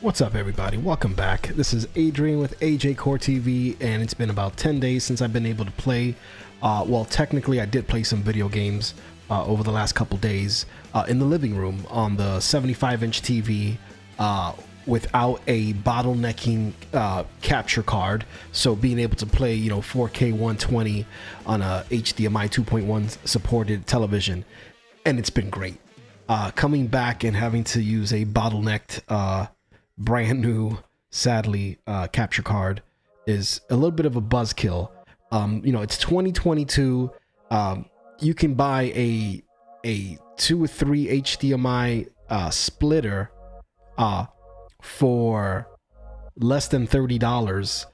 What's up, everybody? Welcome back. This is Adrian with AJ Core TV, and it's been about 10 days since I've been able to play. Well, technically, I did play some video games over the last couple days in the living room on the 75-inch TV without a bottlenecking capture card. So being able to play, 4K 120 on a HDMI 2.1 supported television, and it's been great. Coming back and having to use a bottlenecked brand new, sadly, capture card is a little bit of a buzzkill. It's 2022. You can buy a 2 or 3 HDMI splitter for less than $30.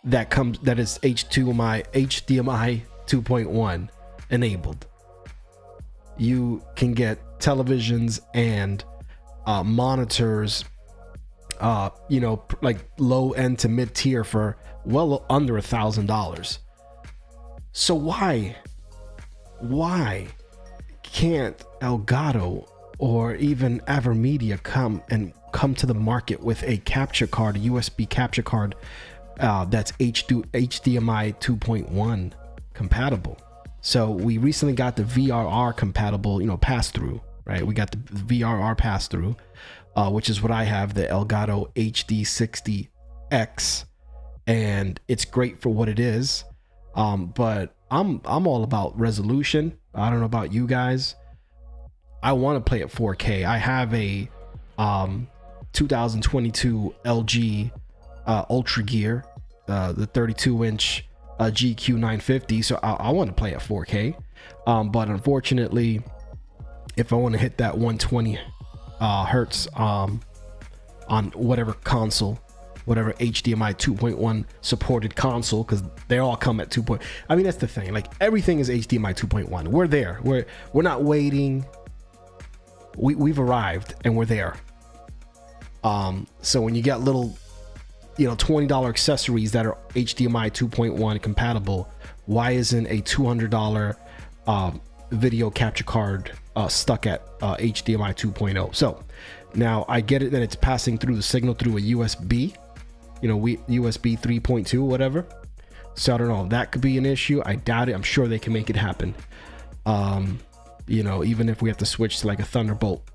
That is HDMI 2.1 enabled. You can get televisions and monitors, like low end to mid tier for well under $1,000. So why can't Elgato or even Avermedia come to the market with a capture card, a USB capture card that's HDMI 2.1 compatible? So we recently got the VRR compatible, pass through, right? We got the VRR pass through, which is what I have, the Elgato HD60X, and it's great for what it is. But I'm all about resolution. I don't know about you guys. I want to play at 4K. I have a 2022 LG Ultra Gear, the 32-inch GQ 950. So I want to play at 4K. But unfortunately, if I want to hit that 120 hertz on whatever console, whatever HDMI 2.1 supported console, because they all come at 2. I mean, that's the thing. Like, everything is HDMI 2.1. We're there. We're not waiting. We've arrived and we're there. So when you get little, $20 accessories that are HDMI 2.1 compatible, why isn't a $200 video capture card stuck at HDMI 2.0? So now I get it that it's passing through the signal through a USB, USB 3.2, whatever. So I don't know, that could be an issue. I doubt it. I'm sure they can make it happen. Even if we have to switch to like a Thunderbolt,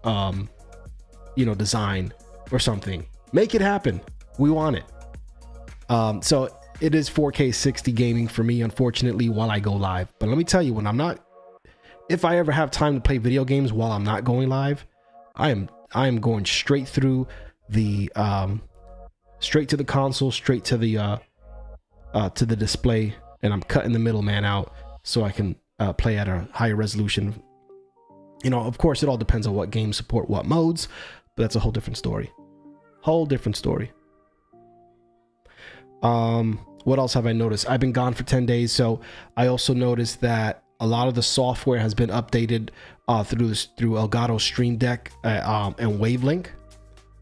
design or something, make it happen. We want it. So it is 4K 60 gaming for me, unfortunately, while I go live. But let me tell you, if I ever have time to play video games while I'm not going live, I am going straight through the straight to the console, straight to the display, and I'm cutting the middleman out so I can play at a higher resolution. Of course, it all depends on what games support what modes, but that's a whole different story. What else have I noticed? I've been gone for 10 days, so I also noticed that a lot of the software has been updated through Elgato Stream Deck and Wavelink.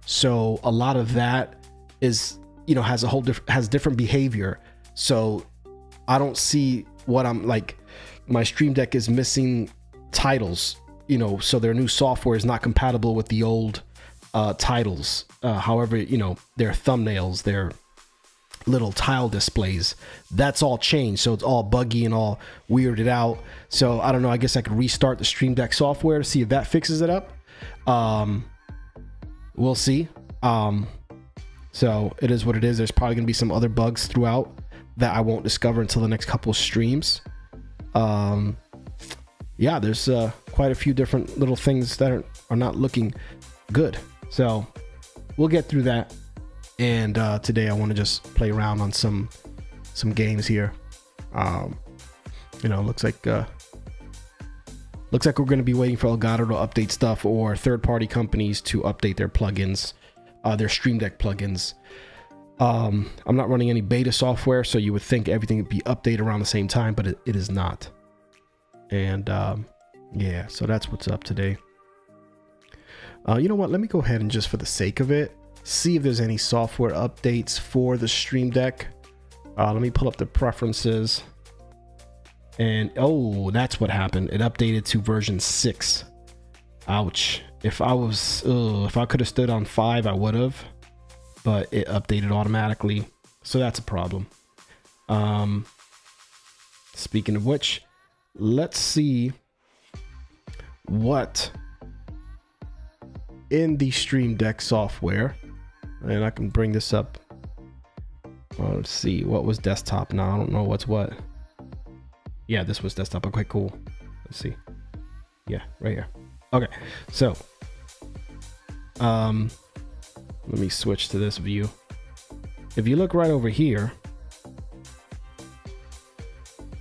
So a lot of that is, has different behavior. So I don't see what I'm like. My Stream Deck is missing titles, so their new software is not compatible with the old titles. However, their thumbnails, their little tile displays, that's all changed, so it's all buggy and all weirded out. So I don't know, I guess I could restart the Stream Deck software to see if that fixes it up. We'll see. So it is what it is. There's probably gonna be some other bugs throughout that I won't discover until the next couple of streams. Yeah, there's quite a few different little things that are not looking good, so we'll get through that. And today I want to just play around on some games here. Looks like we're going to be waiting for Elgato to update stuff, or third-party companies to update their plugins, their Stream Deck plugins. I'm not running any beta software, so you would think everything would be updated around the same time, but it is not. And yeah, so that's what's up today. You know what? Let me go ahead and, just for the sake of it, see if there's any software updates for the Stream Deck. Let me pull up the preferences. And oh, that's what happened. It updated to version 6. Ouch. If I could have stood on 5, I would have. but it updated automatically. So that's a problem. Speaking of which, let's see what in the Stream Deck software, and I can bring this up. Let's see what was desktop. Now I don't know what's what. Yeah, this was desktop. Okay, cool. Let's see. Yeah, right here. Okay, so let me switch to this view. If you look right over here,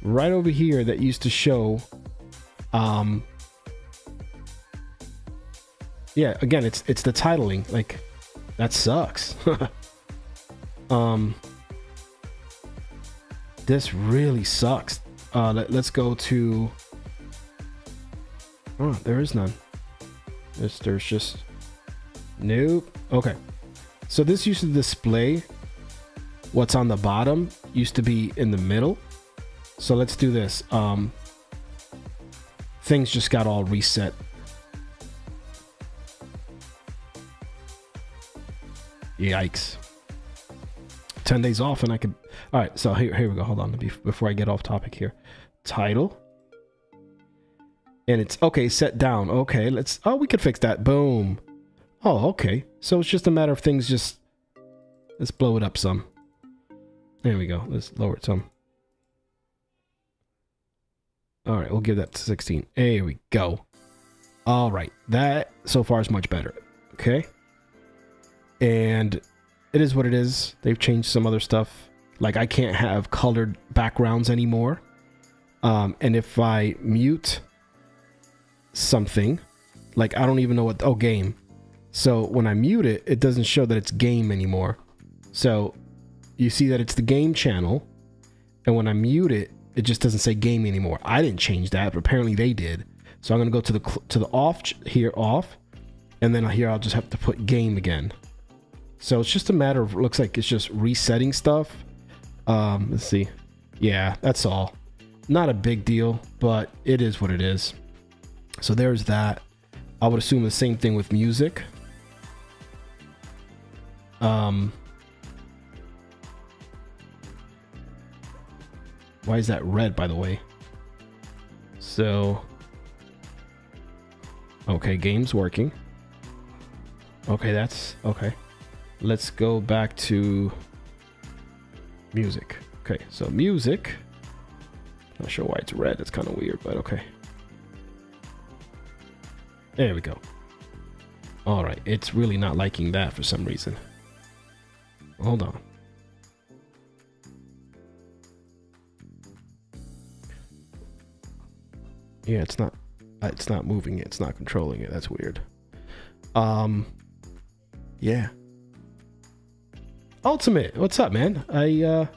that used to show, yeah, again, it's the titling. Like, that sucks. This really sucks. Let's go to, oh, there is none. There's just, nope. Okay, so this used to display what's on the bottom, used to be in the middle. So let's do this. Things just got all reset. Yikes. 10 days off and I could, all right, so here we go. Hold on, before I get off topic here. Title. And it's, okay, set down. Okay, we could fix that. Boom. Oh, okay. So it's just a matter of things just, let's blow it up some. There we go. Let's lower it some. All right, we'll give that to 16. There we go. All right, that so far is much better. Okay. And it is what it is. They've changed some other stuff. Like, I can't have colored backgrounds anymore. And if I mute something, like, I don't even know what, oh, game. So when I mute it, it doesn't show that it's game anymore. So you see that it's the game channel. And when I mute it, it just doesn't say game anymore. I didn't change that, but apparently they did. So I'm going to go to the off here, off. And then here I'll just have to put game again. So it's just a matter of, looks like it's just resetting stuff. Let's see. Yeah, that's all. Not a big deal, but it is what it is. So there's that. I would assume the same thing with music. Why is that red, by the way? So, okay, game's working. Okay, that's okay. Let's go back to music. Okay, so music. Not sure why it's red. It's kind of weird, but okay. There we go. All right, it's really not liking that for some reason. Hold on. Yeah, it's not moving it. It's not controlling it. That's weird. Yeah. Ultimate, what's up, man? I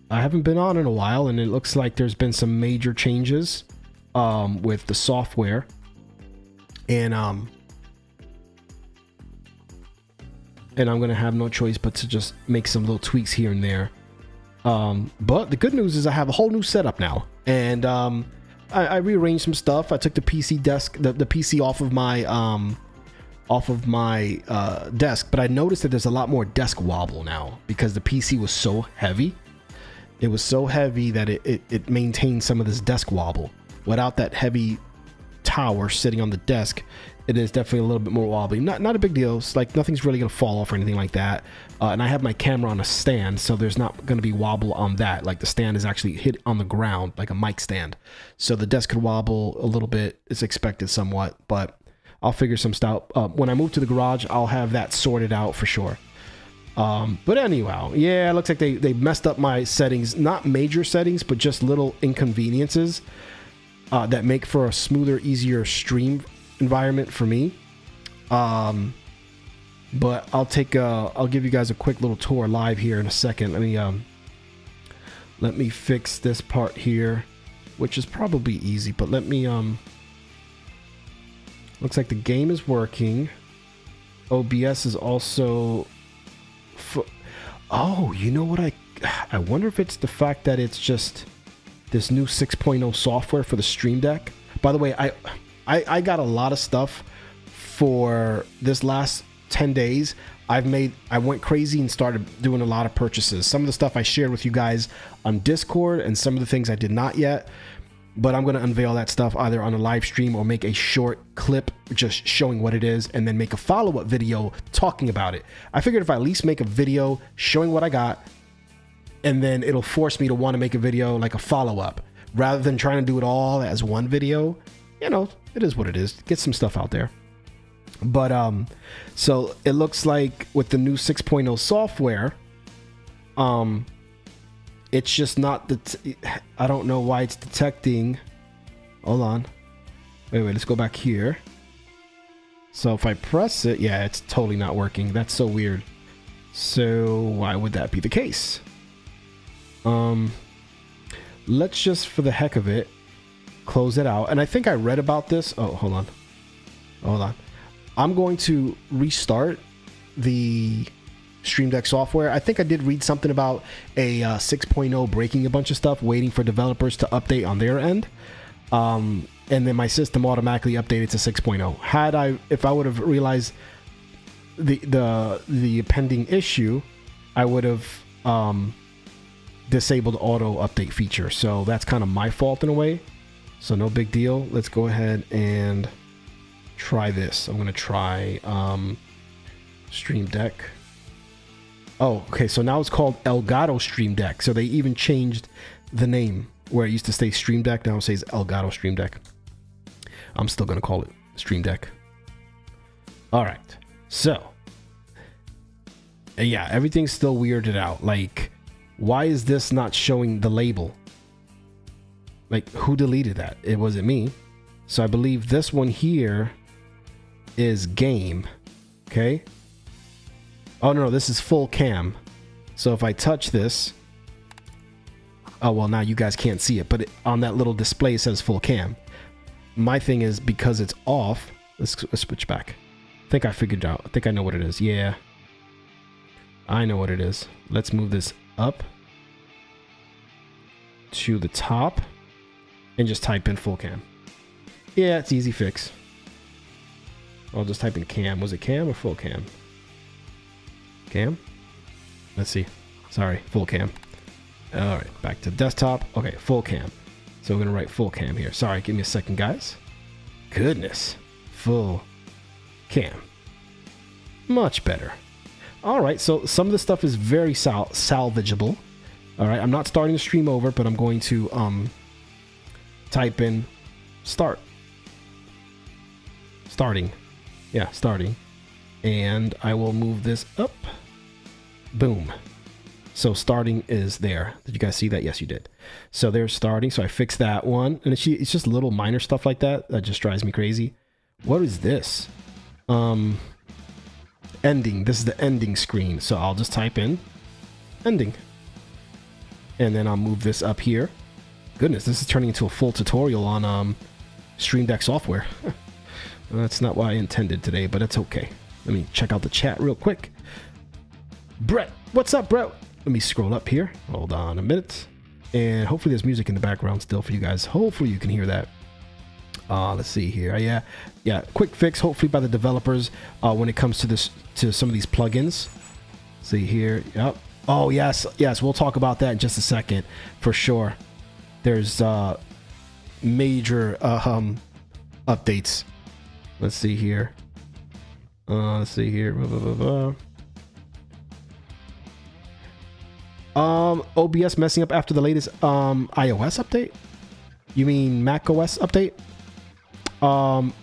haven't been on in a while, and it looks like there's been some major changes with the software. And I'm gonna have no choice but to just make some little tweaks here and there. But the good news is I have a whole new setup now, and I rearranged some stuff. I took the PC desk, the PC off of my desk, but I noticed that there's a lot more desk wobble now because the PC was so heavy. It was so heavy that it maintained some of this desk wobble. Without that heavy tower sitting on the desk, it is definitely a little bit more wobbly. Not a big deal. It's like nothing's really gonna fall off or anything like that. And I have my camera on a stand, so there's not gonna be wobble on that. Like the stand is actually hit on the ground like a mic stand, so the desk could wobble a little bit. It's expected somewhat, but I'll figure some stuff. When I move to the garage, I'll have that sorted out for sure. But anyhow, yeah, it looks like they messed up my settings. Not major settings, but just little inconveniences that make for a smoother, easier stream environment for me. But I'll give you guys a quick little tour live here in a second. Let me fix this part here, which is probably easy, but let me looks like the game is working. OBS is also oh, you know what, I wonder if it's the fact that it's just this new 6.0 software for the Stream Deck. By the way, I got a lot of stuff for this last 10 days, I went crazy and started doing a lot of purchases. Some of the stuff I shared with you guys on Discord, and some of the things I did not yet. But I'm going to unveil that stuff either on a live stream or make a short clip just showing what it is, and then make a follow-up video talking about it. I figured if I at least make a video showing what I got, and then it'll force me to want to make a video like a follow-up rather than trying to do it all as one video. You know, it is what it is. Get some stuff out there. But so it looks like with the new 6.0 software, it's just not I don't know why it's detecting. Hold on. Wait, let's go back here. So if I press it, yeah, it's totally not working. That's so weird. So why would that be the case? Let's just, for the heck of it, close it out. And I think I read about this. Oh, hold on. I'm going to restart the Stream Deck software. I think I did read something about a 6.0 breaking a bunch of stuff, waiting for developers to update on their end. And then my system automatically updated to 6.0. If I would have realized the pending issue, I would have disabled auto update feature. So that's kind of my fault in a way. So no big deal. Let's go ahead and try this. I'm going to try Stream Deck. Oh, okay. So now it's called Elgato Stream Deck. So they even changed the name. Where it used to say Stream Deck, now it says Elgato Stream Deck. I'm still going to call it Stream Deck. All right. So, yeah, everything's still weirded out. Like, why is this not showing the label? Like, who deleted that? It wasn't me. So I believe this one here is game. Okay. Oh, no, this is full cam. So if I touch this, oh, well, now you guys can't see it, but on that little display it says full cam. My thing is, because it's off, let's switch back. I think I figured it out. I think I know what it is. Yeah, I know what it is. Let's move this up to the top and just type in full cam. Yeah, it's easy fix. I'll just type in cam. Was it cam or full cam? Cam? Let's see. Sorry, full cam. All right, back to desktop. Okay, full cam. So we're gonna write full cam here. Sorry, give me a second, guys. Goodness, full cam. Much better. All right, so some of the stuff is very salvageable. All right, I'm not starting the stream over, but I'm going to type in start. Starting. Yeah, starting. And I will move this up. Boom. So starting is there. Did you guys see that? Yes, you did. So there's starting. So I fixed that one. And it's just little minor stuff like that. That just drives me crazy. What is this? Ending. This is the ending screen. So I'll just type in ending. And then I'll move this up here. Goodness, this is turning into a full tutorial on Stream Deck software. That's not what I intended today, but it's okay. Let me check out the chat real quick. Brett, what's up, Brett? Let me scroll up here. Hold on a minute. And hopefully there's music in the background still for you guys. Hopefully you can hear that. Let's see here. Yeah. Quick fix, hopefully by the developers when it comes to some of these plugins. See here. Yep. Oh, yes. We'll talk about that in just a second for sure. There's major updates. Let's see here. OBS messing up after the latest iOS update? You mean Mac OS update?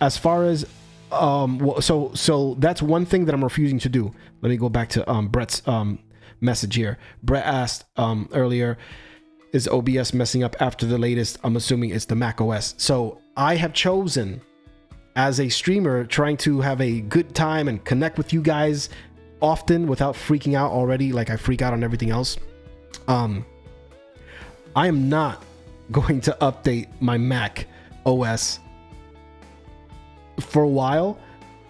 As far as so that's one thing that I'm refusing to do. Let me go back to Brett's message here. Brett asked earlier, is OBS messing up after the latest? I'm assuming it's the Mac OS. So I have chosen, as a streamer trying to have a good time and connect with you guys often without freaking out already like I freak out on everything else, I am not going to update my Mac OS for a while.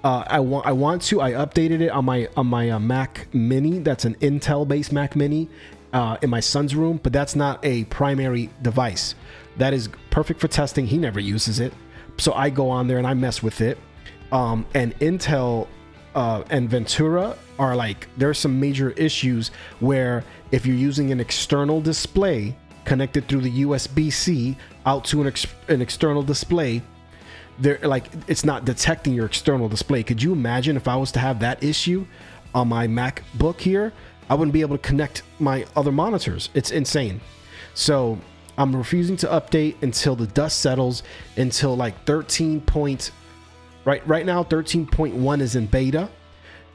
I want to. I updated it on my Mac Mini. That's an Intel based Mac Mini in my son's room, but that's not a primary device. That is perfect for testing. He never uses it, so I go on there and I mess with it. And Intel and Ventura are like, there's some major issues where if you're using an external display connected through the USB-C out to an external display, they're like, it's not detecting your external display. Could you imagine if I was to have that issue on my MacBook here? I wouldn't be able to connect my other monitors. It's insane. So I'm refusing to update until the dust settles, until like 13 point, right now 13.1 is in beta.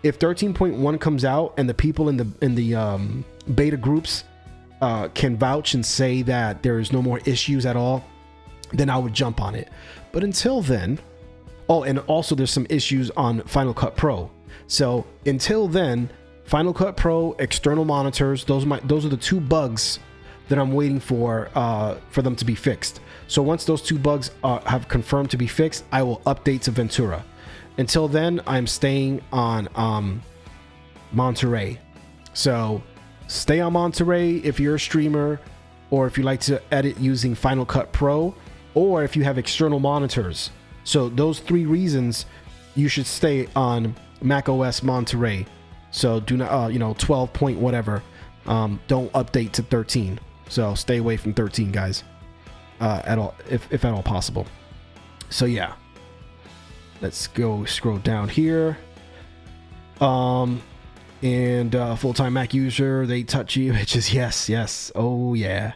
If 13.1 comes out and the people in the beta groups can vouch and say that there is no more issues at all, then I would jump on it. But until then, oh, and also there's some issues on Final Cut Pro. So until then, Final Cut Pro, external monitors, those are the two bugs that I'm waiting for them to be fixed. So once those two bugs have confirmed to be fixed, I will update to Ventura. Until then, I'm staying on Monterey. So stay on Monterey if you're a streamer, or if you like to edit using Final Cut Pro, or if you have external monitors. So those three reasons you should stay on macOS Monterey. So do not, 12 point whatever. Don't update to 13. So stay away from 13, guys, at all, if at all possible. So yeah, let's go scroll down here. And full-time Mac user, they touchy bitches. Yes. Oh yeah.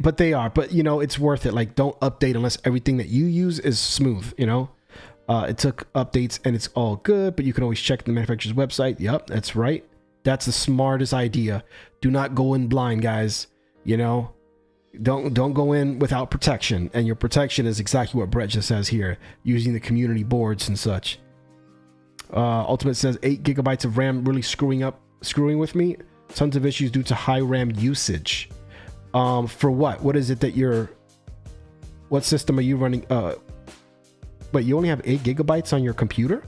But they are. But it's worth it. Like, don't update unless everything that you use is smooth. It took updates and it's all good, but you can always check the manufacturer's website. Yep, that's right. That's the smartest idea. Do not go in blind, guys. Don't go in without protection. And your protection is exactly what Brett just says here, using the community boards and such. Ultimate says 8 gigabytes of RAM really screwing with me. Tons of issues due to high RAM usage. For what? What is it that what system are you running? But you only have 8 gigabytes on your computer?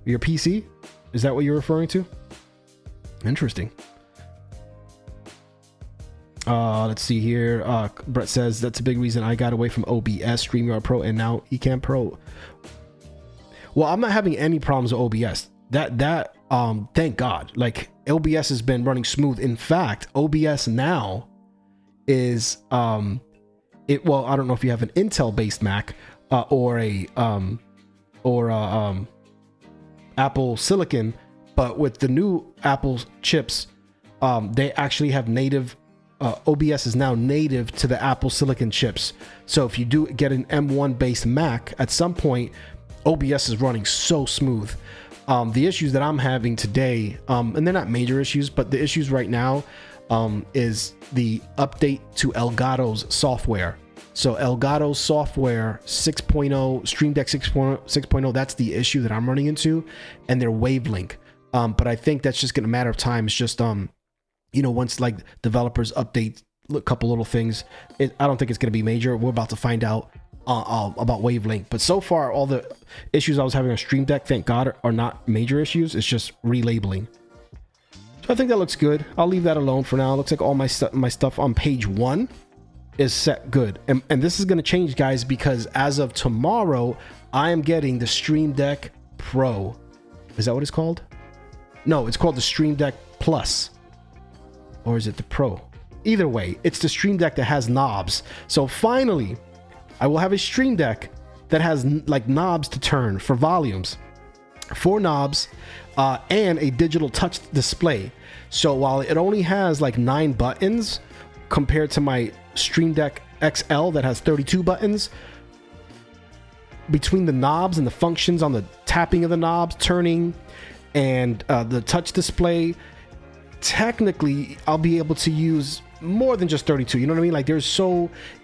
Your PC? Is that what you're referring to? Interesting. Let's see here. Brett says that's a big reason I got away from OBS, StreamYard Pro, and now Ecamm Pro. Well, I'm not having any problems with OBS. That thank God. Like, OBS has been running smooth. In fact, OBS now is well, I don't know if you have an Intel-based Mac, or Apple Silicon, but with the new Apple chips, they actually have native. OBS is now native to the Apple Silicon chips. So if you do get an M1 based Mac, at some point, OBS is running so smooth. The issues that I'm having today, and they're not major issues, but the issues right now is the update to Elgato's software. So Elgato's software 6.0, Stream Deck 6.0, that's the issue that I'm running into, and their wavelength. But I think that's just going to matter of time. It's just, once like developers update a couple little things, I don't think it's going to be major. We're about to find out about wavelength. But so far, all the issues I was having on Stream Deck, thank God, are not major issues. It's just relabeling. So I think that looks good. I'll leave that alone for now. It looks like all my stuff on page 1 is set good. And this is going to change, guys, because as of tomorrow, I am getting the Stream Deck Pro. Is that what it's called? No, it's called the Stream Deck Plus. Or is it the Pro? Either way, it's the Stream Deck that has knobs. So finally, I will have a Stream Deck that has like knobs to turn for volumes, 4 knobs, and a digital touch display. So while it only has like 9 buttons compared to my Stream Deck XL that has 32 buttons, between the knobs and the functions on the tapping of the knobs, turning, and the touch display, technically I'll be able to use more than just 32. You know what I mean? Like,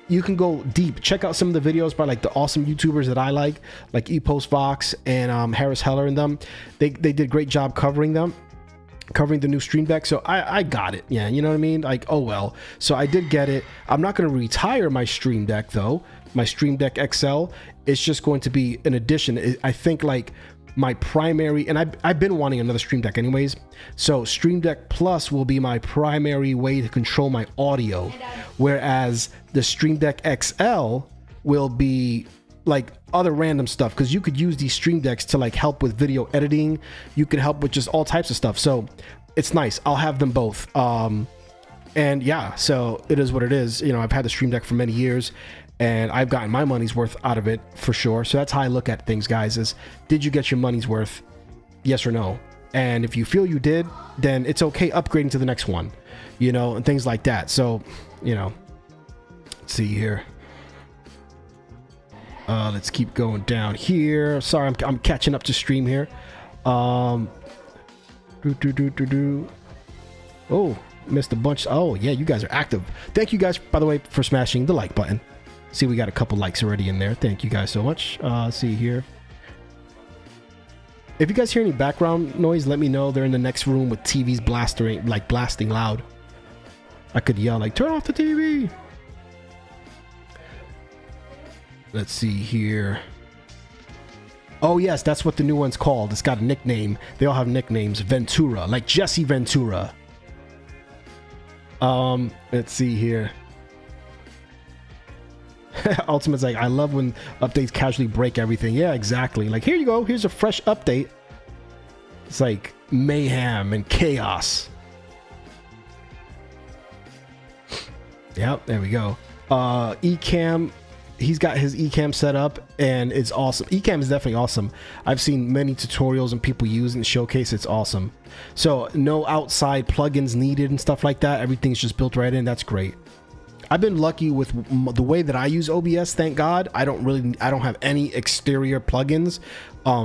you can go deep. Check out some of the videos by like the awesome YouTubers that I like ePost Vox and Harris Heller and them. They did a great job covering the new Stream Deck. So I got it. Yeah, you know what I mean? Like, oh well. So I did get it. I'm not going to retire my Stream Deck though. My Stream Deck XL. It's just going to be an addition. I think like my primary, and I've been wanting another Stream Deck anyways. So Stream Deck Plus will be my primary way to control my audio, whereas the Stream Deck XL will be like other random stuff, because you could use these stream decks to like help with video editing. You could help with just all types of stuff. So it's nice. I'll have them both. And yeah, so it is what it is. You know, I've had the stream deck for many years and I've gotten my money's worth out of it for sure. So that's how I look at things, guys, is did you get your money's worth? Yes or no? And if you feel you did, then it's okay upgrading to the next one, you know, and things like that. So, you know, let's see here. Let's keep going down here. Sorry, I'm catching up to stream here. Oh, missed a bunch. Oh yeah, you guys are active. Thank you guys, by the way, for smashing the like button. See, we got a couple likes already in there. Thank you guys so much. See here. If you guys hear any background noise, let me know. They're in the next room with TVs blasting loud. I could yell like, turn off the TV. Let's see here. Oh yes, that's what the new one's called. It's got a nickname. They all have nicknames. Ventura, like Jesse Ventura. Let's see here. Ultimate's like, I love when updates casually break everything. Yeah, exactly. Like, here you go. Here's a fresh update. It's like mayhem and chaos. Yep, there we go. Ecamm. He's got his Ecamm set up and it's awesome. Ecamm is definitely awesome. I've seen many tutorials and people use and showcase. It's awesome. So no outside plugins needed and stuff like that. Everything's just built right in. That's great. I've been lucky with the way that I use OBS. Thank God. I don't have any exterior plugins,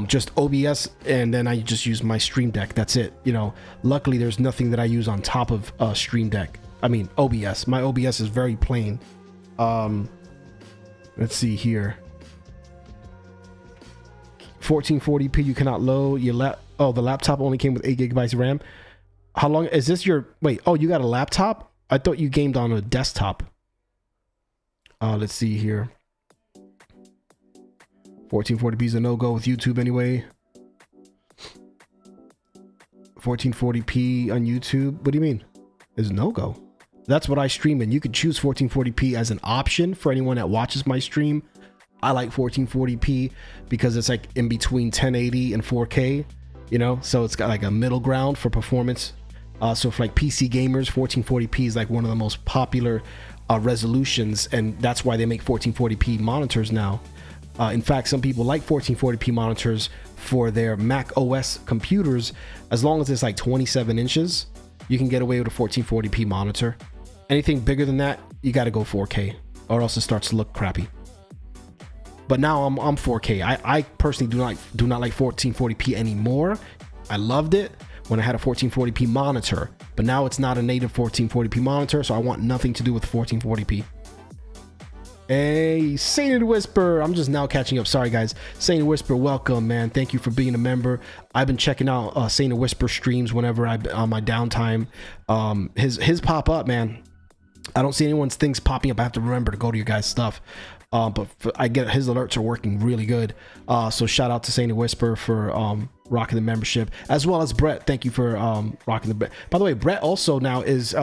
just OBS, and then I just use my Stream Deck. That's it. You know, luckily there's nothing that I use on top of Stream Deck. I mean OBS. My OBS is very plain. Let's see here. 1440p you cannot load your the laptop only came with 8 gigabytes of RAM. How long is this your wait? Oh, you got a laptop? I thought you gamed on a desktop. Let's see here. 1440p is a no-go with YouTube anyway. 1440p on YouTube. What do you mean? Is a no-go? That's what I stream in. You could choose 1440p as an option for anyone that watches my stream. I like 1440p because it's like in between 1080 and 4K, you know, so it's got like a middle ground for performance. So for like PC gamers, 1440p is like one of the most popular resolutions, and that's why they make 1440p monitors now. In fact, some people like 1440p monitors for their Mac OS computers. As long as it's like 27 inches, you can get away with a 1440p monitor. Anything bigger than that, you got to go 4K, or else it starts to look crappy. But now I'm 4K. I personally do not like 1440p anymore. I loved it when I had a 1440p monitor, but now it's not a native 1440p monitor, so I want nothing to do with 1440p. Hey, Sainted Whisper, I'm just now catching up. Sorry guys. Sainted Whisper, welcome, man. Thank you for being a member. I've been checking out Sainted Whisper streams whenever I'm on my downtime. His pop up, man. I don't see anyone's things popping up. I have to remember to go to your guys' stuff. But I get his alerts are working really good. So shout out to Sainted Whisper for rocking the membership, as well as Brett. Thank you for rocking the. By the way, Brett also now is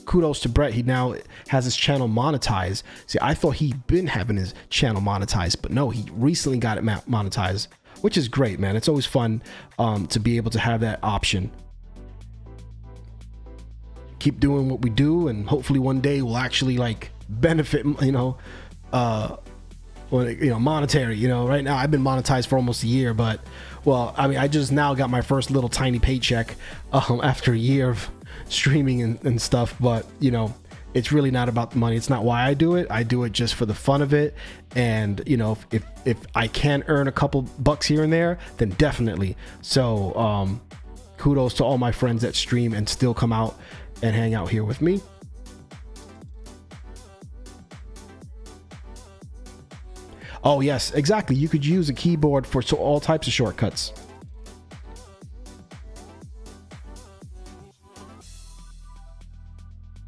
kudos to Brett. He now has his channel monetized. See, I thought he'd been having his channel monetized, but no, he recently got it monetized, which is great, man. It's always fun to be able to have that option. Keep doing what we do, and hopefully one day we'll actually like benefit, you know, monetary. You know, right now I've been monetized for almost a year, but well, I mean, I just now got my first little tiny paycheck after a year of streaming and stuff. But you know, it's really not about the money. It's not why I do it. I do it just for the fun of it. And you know, if I can earn a couple bucks here and there, then definitely. So kudos to all my friends that stream and still come out and hang out here with me. Oh yes, exactly. You could use a keyboard for all types of shortcuts.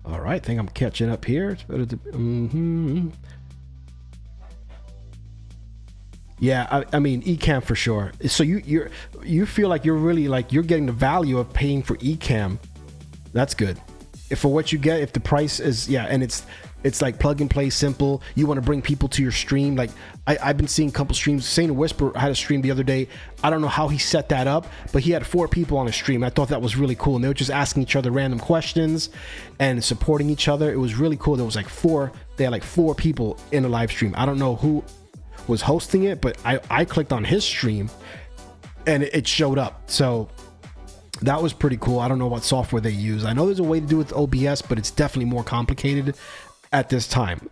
All right, I think I'm catching up here. It's better to. Yeah, I mean Ecamm for sure. So you feel like you're really like you're getting the value of paying for Ecamm. That's good. If for what you get, if the price is and it's It's like plug and play, simple. You want to bring people to your stream. Like I've been seeing a couple streams. Saint Whisper had a stream the other day. I don't know how he set that up, but he had 4 people on a stream. I thought that was really cool. And they were just asking each other random questions and supporting each other. It was really cool. There was like 4. They had like 4 people in a live stream. I don't know who was hosting it, but I clicked on his stream and it showed up. So that was pretty cool. I don't know what software they use. I know there's a way to do it with OBS, but it's definitely more complicated at this time.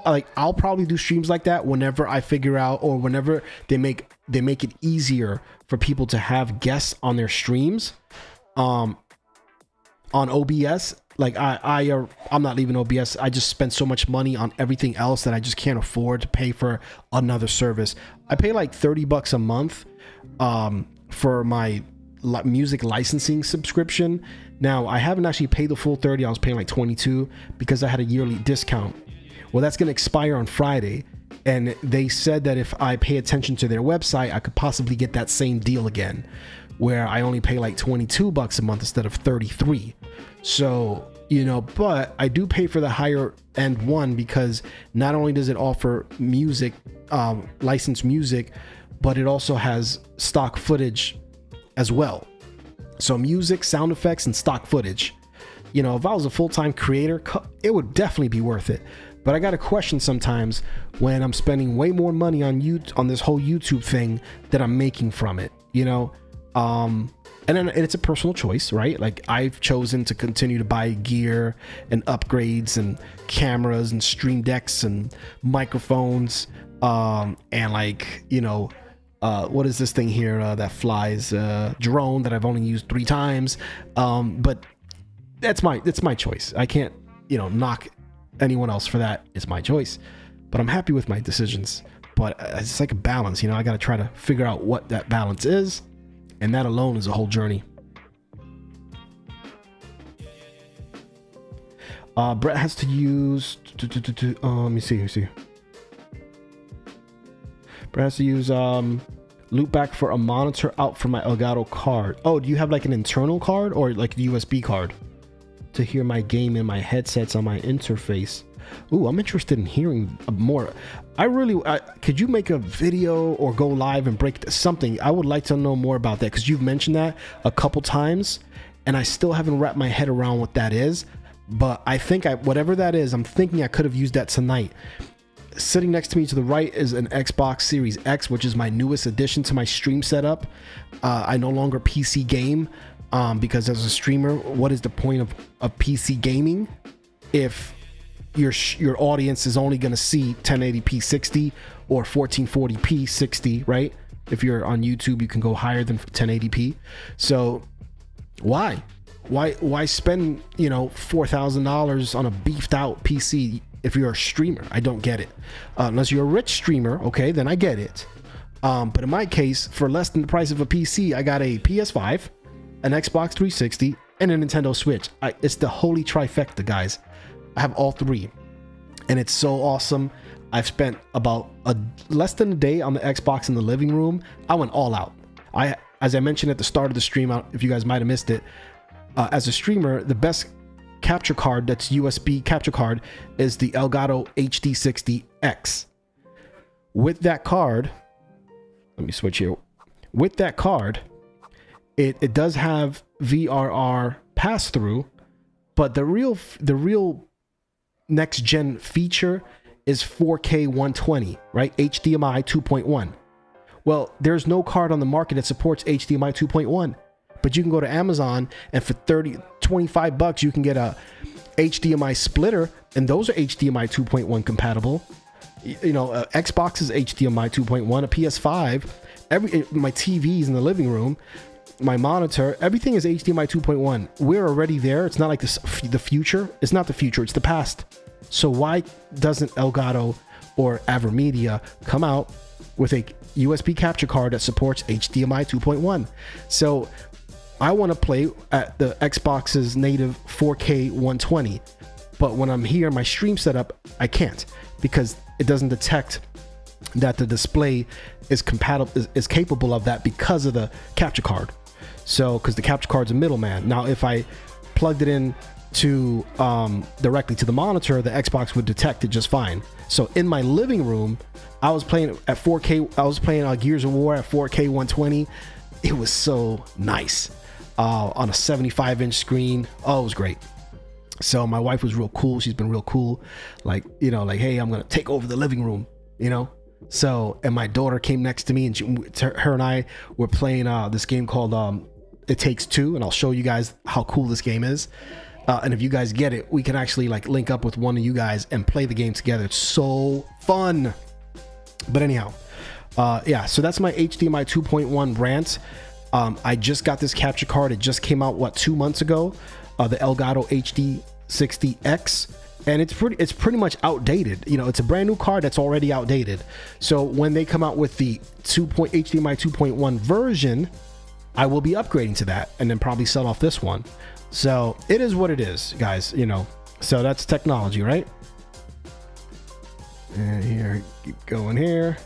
Like I'll probably do streams like that whenever I figure out, or whenever they make it easier for people to have guests on their streams on OBS. Like I'm not leaving OBS. I just spend so much money on everything else that I just can't afford to pay for another service. I pay like $30 a month for my music licensing subscription. Now I haven't actually paid the full 30. I was paying like 22 because I had a yearly discount. Well, that's going to expire on Friday, and they said that if I pay attention to their website, I could possibly get that same deal again, where I only pay like $22 a month instead of 33. So, you know, but I do pay for the higher end one because not only does it offer music, licensed music, but it also has stock footage as well. So music, sound effects, and stock footage. You know, if I was a full-time creator, it would definitely be worth it. But I got a question sometimes when I'm spending way more money on this whole YouTube thing that I'm making from it, you know? And it's a personal choice, right? Like I've chosen to continue to buy gear and upgrades and cameras and stream decks and microphones, and like, you know, what is this thing here that flies, drone that I've only used 3 times. But that's my choice. I can't, you know, knock anyone else for that. It's my choice, but I'm happy with my decisions. But it's like a balance, you know. I got to try to figure out what that balance is, and that alone is a whole journey. Brett has to use let me see. Brett has to use loopback for a monitor out for my Elgato card. Oh, do you have like an internal card or like the USB card to hear my game in my headsets on my interface? Ooh, I'm interested in hearing more. Could you make a video or go live and break something? I would like to know more about that because you've mentioned that a couple times and I still haven't wrapped my head around what that is. But I think whatever that is, I'm thinking I could have used that tonight. Sitting next to me to the right is an Xbox Series X, which is my newest addition to my stream setup. I no longer PC game because as a streamer, what is the point of PC gaming if your audience is only going to see 1080p 60 or 1440p 60, right? If you're on YouTube, you can go higher than 1080p. So why spend, you know, $4,000 on a beefed out PC if you're a streamer? I don't get it. Unless you're a rich streamer, okay, then I get it. But in my case, for less than the price of a PC, I got a PS5, an Xbox 360, and a Nintendo Switch. It's the holy trifecta, guys. I have all 3, and it's so awesome. I've spent about less than a day on the Xbox in the living room. I went all out. As I mentioned at the start of the stream, if you guys might have missed it, as a streamer, the best capture card that's USB capture card is the Elgato HD60X. With that card, let me switch here. With that card, it does have VRR pass-through, but the real next gen feature is 4K 120, right? HDMI 2.1. Well, there's no card on the market that supports HDMI 2.1. But you can go to Amazon and for $25 you can get a HDMI splitter, and those are HDMI 2.1 compatible. You know, Xbox is HDMI 2.1, a PS5, my TVs in the living room, my monitor, everything is HDMI 2.1. We're already there. It's not like the future. It's not the future, it's the past. So why doesn't Elgato or Avermedia come out with a USB capture card that supports HDMI 2.1? So I want to play at the Xbox's native 4K 120, but when I'm here in my stream setup, I can't because it doesn't detect that the display is capable of that because of the capture card. So, because the capture card's a middleman. Now, if I plugged it in to directly to the monitor, the Xbox would detect it just fine. So in my living room, I was playing at 4K. I was playing Gears of War at 4K 120. It was so nice on a 75-inch screen. Oh, it was great. So my wife was real cool. She's been real cool. Like, you know, like, hey, I'm going to take over the living room, you know? So, and my daughter came next to me, and her and I were playing this game called It Takes Two. And I'll show you guys how cool this game is. And if you guys get it, we can actually like link up with one of you guys and play the game together. It's so fun. But anyhow, yeah, so that's my HDMI 2.1 rant. I just got this capture card. It just came out, what, 2 months ago? The Elgato HD60X, and it's pretty much outdated. You know, it's a brand new card that's already outdated. So when they come out with the HDMI 2.1 version, I will be upgrading to that and then probably sell off this one. So it is what it is, guys, you know. So that's technology, right? And here, keep going here.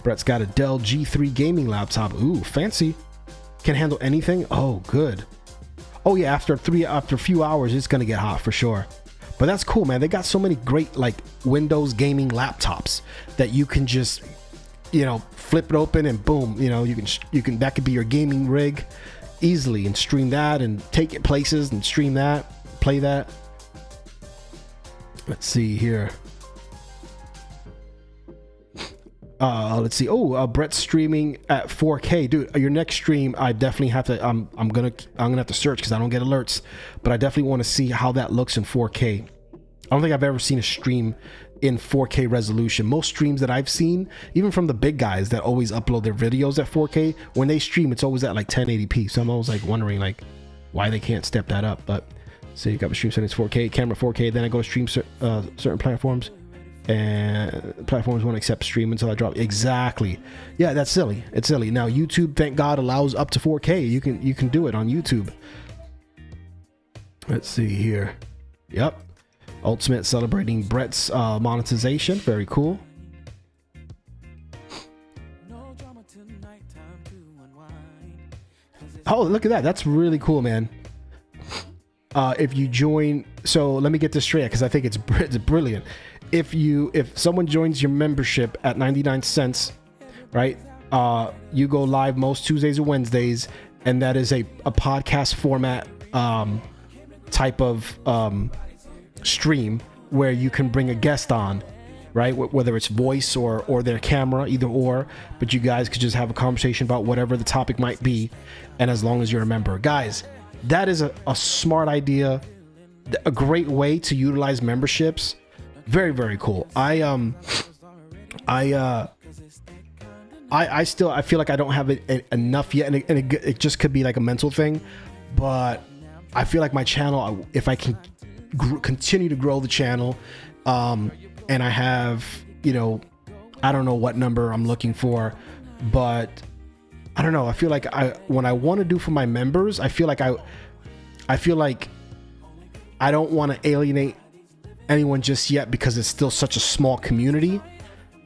Brett's got a Dell G3 gaming laptop. Ooh, fancy. Can handle anything. Oh, good. Oh yeah, after a few hours, it's gonna get hot for sure. But that's cool, man. They got so many great like Windows gaming laptops that you can just, you know, flip it open and boom, you know, you can that could be your gaming rig easily, and stream that and take it places and stream that, play that. Let's see here. Let's see. Oh, Brett's streaming at 4K, dude. Your next stream, I definitely have to. I'm gonna have to search because I don't get alerts, but I definitely want to see how that looks in 4K. I don't think I've ever seen a stream in 4K resolution. Most streams that I've seen, even from the big guys that always upload their videos at 4K, when they stream, it's always at like 1080p. So I'm always like wondering like why they can't step that up. But so you got my stream settings 4K, camera 4K. Then I go to stream certain platforms. And platforms won't accept stream until I drop. Exactly. Yeah, that's silly. It's silly. Now YouTube, thank God, allows up to 4K. You can do it on YouTube. Let's see here. Yep. Ultimate celebrating Brett's monetization. Very cool. Oh, look at that. That's really cool, man. If you join, so let me get this straight because I think it's brilliant. If someone joins your membership at 99 cents, right? You go live most Tuesdays or Wednesdays, and that is a podcast format type of stream where you can bring a guest on, right? Whether it's voice or their camera, either or, but you guys could just have a conversation about whatever the topic might be, and as long as you're a member. Guys, that is a smart idea, a great way to utilize memberships. Very, very cool. I feel like I don't have it enough yet, and it just could be like a mental thing, but I feel like my channel, if I can continue to grow the channel, and I have, you know, I don't know what number I'm looking for, but I don't know. I feel like when I want to do for my members, I feel like I don't want to alienate anyone just yet because it's still such a small community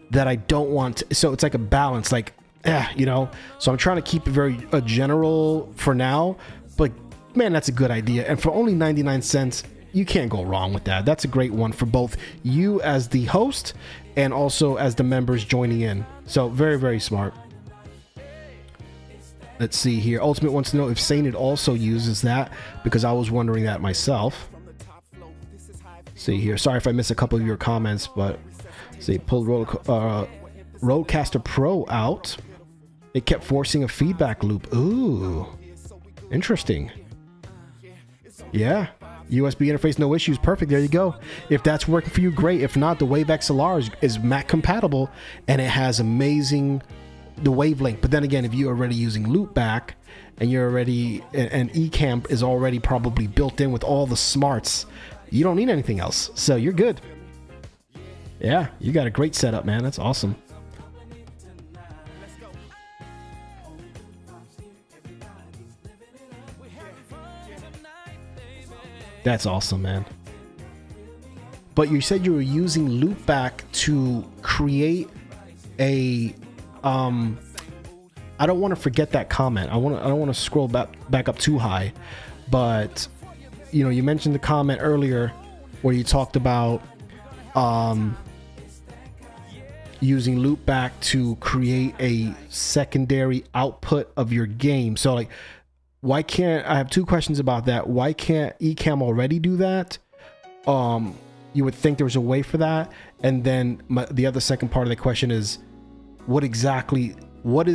that I don't want to, so it's like a balance, like you know, so I'm trying to keep it very general for now, but man, that's a good idea. And for only 99 cents, you can't go wrong with that. That's a great one for both you as the host and also as the members joining in. So very, very smart. Let's see here. Ultimate wants to know if Sainted also uses that, because I was wondering that myself. See here. Sorry if I missed a couple of your comments, but see, pulled Rodecaster Pro out. It kept forcing a feedback loop. Ooh, interesting. Yeah, USB interface, no issues. Perfect. There you go. If that's working for you, great. If not, the Wave XLR is Mac compatible, and it has amazing the wavelength. But then again, if you're already using loopback and you're already, and Ecamm is already probably built in with all the smarts, you don't need anything else, so you're good. Yeah, you got a great setup, man. That's awesome. That's awesome, man. But you said you were using loopback to create a I don't want to forget that comment. I don't want to scroll back up too high, but you mentioned the comment earlier where you talked about using loopback to create a secondary output of your game. So like, why can't I have two questions about that? Why can't Ecamm already do that? You would think there was a way for that. And then the other second part of the question is, what is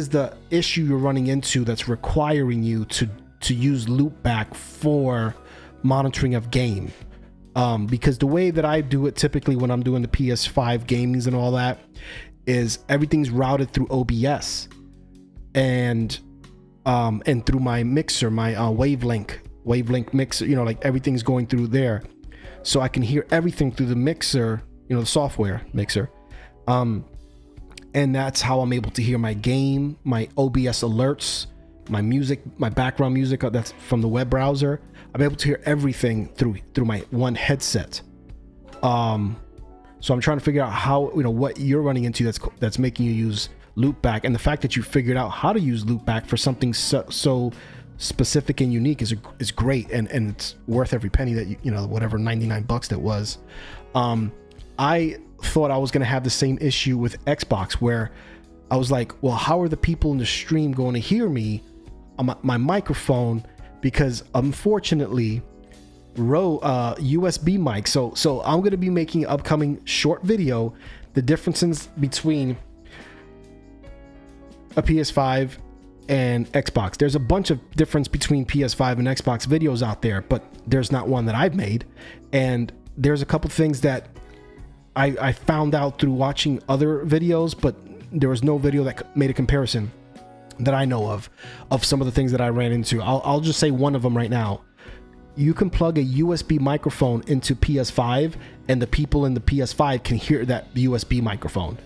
the issue you're running into that's requiring you to use loopback for monitoring of game? Because the way that I do it typically when I'm doing the PS5 gamings and all that is everything's routed through OBS and through my mixer, my wavelength mixer, like everything's going through there. So I can hear everything through the mixer, the software mixer. And that's how I'm able to hear my game, my OBS alerts, my music, my background music that's from the web browser. I'm able to hear everything through my one headset. So I'm trying to figure out how, what you're running into that's making you use loopback, and the fact that you figured out how to use loopback for something so specific and unique is great, and it's worth every penny that whatever $99 that was. I thought I was going to have the same issue with Xbox, where I was like, well, how are the people in the stream going to hear me on my microphone? Because unfortunately, USB mic. So I'm going to be making an upcoming short video, the differences between a PS5 and Xbox. There's a bunch of difference between PS5 and Xbox videos out there, but there's not one that I've made. And there's a couple things that I found out through watching other videos, but there was no video that made a comparison that I know of some of the things that I ran into. I'll just say one of them right now. You can plug a USB microphone into PS5 and the people in the PS5 can hear that USB microphone.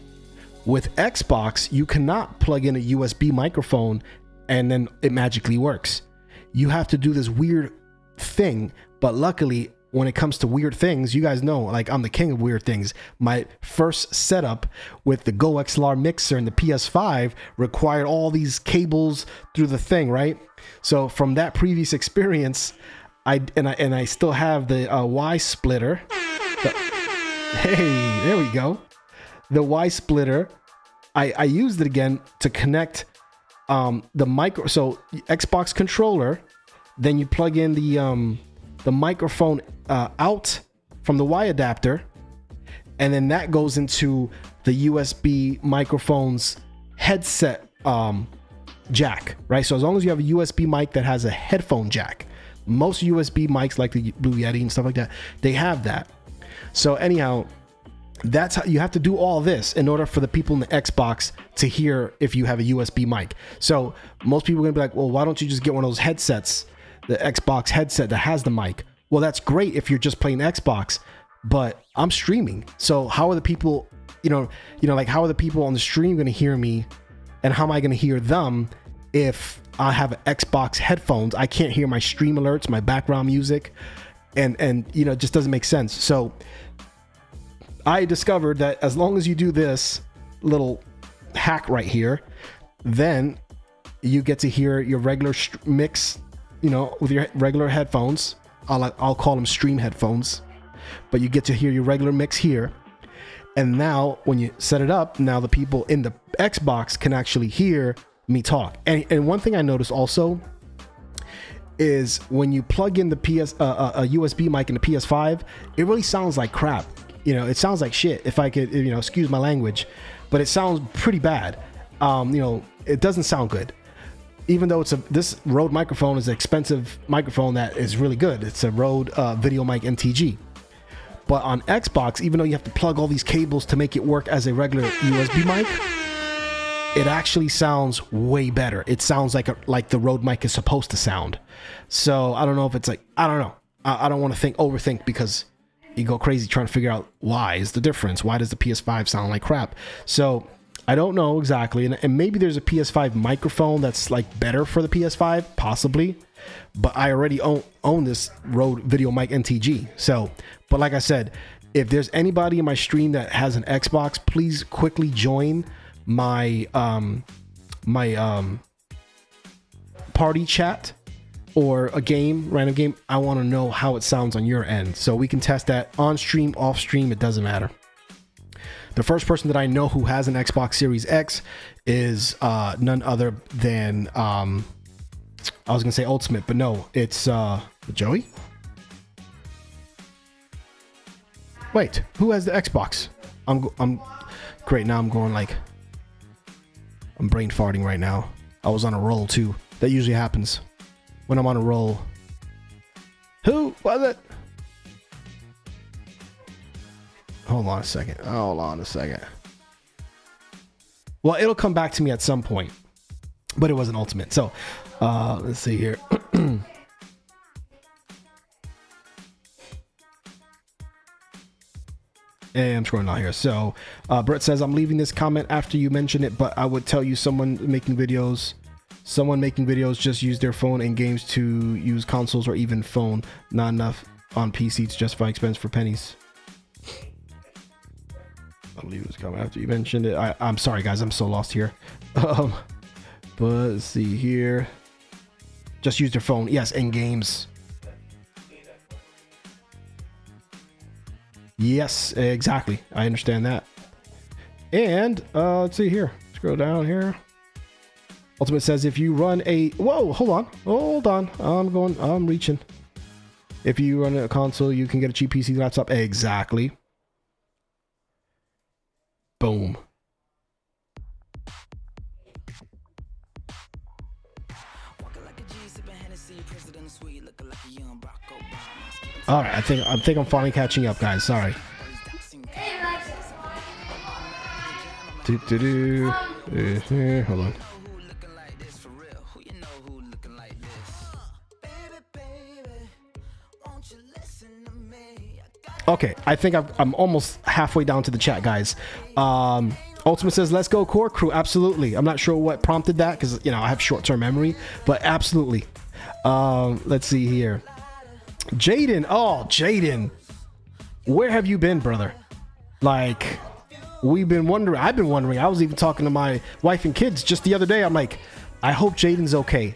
With Xbox, you cannot plug in a USB microphone and then it magically works. You have to do this weird thing, but luckily when it comes to weird things, you guys know, like, I'm the king of weird things. My first setup with the Go XLR mixer and the PS5 required all these cables through the thing, right? So from that previous experience, I still have the Y splitter. Hey, there we go. The Y splitter. I used it again to connect the micro. So Xbox controller, then you plug in the microphone out from the Y adapter, and then that goes into the USB microphone's headset jack, right? So as long as you have a USB mic that has a headphone jack, most USB mics like the Blue Yeti and stuff like that, they have that. So anyhow, that's how you have to do all this in order for the people in the Xbox to hear if you have a USB mic. So most people are gonna be like, well, why don't you just get one of those headsets, the Xbox headset that has the mic? Well, that's great if you're just playing Xbox, but I'm streaming. So how are the people, like, how are the people on the stream going to hear me, and how am I going to hear them if I have Xbox headphones? I can't hear my stream alerts, my background music, and it just doesn't make sense. So I discovered that as long as you do this little hack right here, then you get to hear your regular mix, with your regular headphones. I'll call them stream headphones, but you get to hear your regular mix here. And now when you set it up, now the people in the Xbox can actually hear me talk. And one thing I noticed also is when you plug in the a USB mic in the PS5, it really sounds like crap. It sounds like shit, if I could, excuse my language, but it sounds pretty bad. It doesn't sound good. Even though this Rode microphone is an expensive microphone that is really good. It's a Rode Video Mic NTG. But on Xbox, even though you have to plug all these cables to make it work as a regular USB mic, it actually sounds way better. It sounds like the Rode mic is supposed to sound. So I don't know if it's like, I don't know. I don't want to overthink, because you go crazy trying to figure out why is the difference. Why does the PS5 sound like crap? So I don't know exactly, and maybe there's a PS5 microphone that's like better for the PS5, possibly, but I already own this Rode Video Mic NTG. So, but like I said, if there's anybody in my stream that has an Xbox, please quickly join my party chat or a game, random game, I want to know how it sounds on your end. So we can test that on stream, off stream, it doesn't matter. The first person that I know who has an Xbox Series X is none other than, I was going to say Ultimate, but no, it's Joey? Wait, who has the Xbox? I'm great. Now I'm going like, I'm brain farting right now. I was on a roll too. That usually happens when I'm on a roll. Who was it? Hold on a second. Well, it'll come back to me at some point, but it wasn't Ultimate. So let's see here. And I'm scrolling down here. So Brett says, I'm leaving this comment after you mention it, but I would tell you someone making videos just use their phone in games to use consoles or even phone. Not enough on PC to justify expense for pennies. I'll leave this comment after you mentioned it. I'm sorry, guys. I'm so lost here. But let's see here. Just use their phone. Yes, in games. Yes, exactly. I understand that. And let's see here. Scroll down here. Ultimate says if you run a... Whoa, hold on. I'm reaching. If you run a console, you can get a cheap PC laptop. Exactly. Boom. All right, I think I'm finally catching up, guys. Sorry. Hold on. Okay, I think I'm almost halfway down to the chat, guys. Ultimate says, let's go core crew. Absolutely. I'm not sure what prompted that because, you know, I have short-term memory, but absolutely. Let's see here. Jaden. Oh, Jaden. Where have you been, brother? Like, we've been wondering. I've been wondering. I was even talking to my wife and kids just the other day. I'm like, I hope Jaden's okay.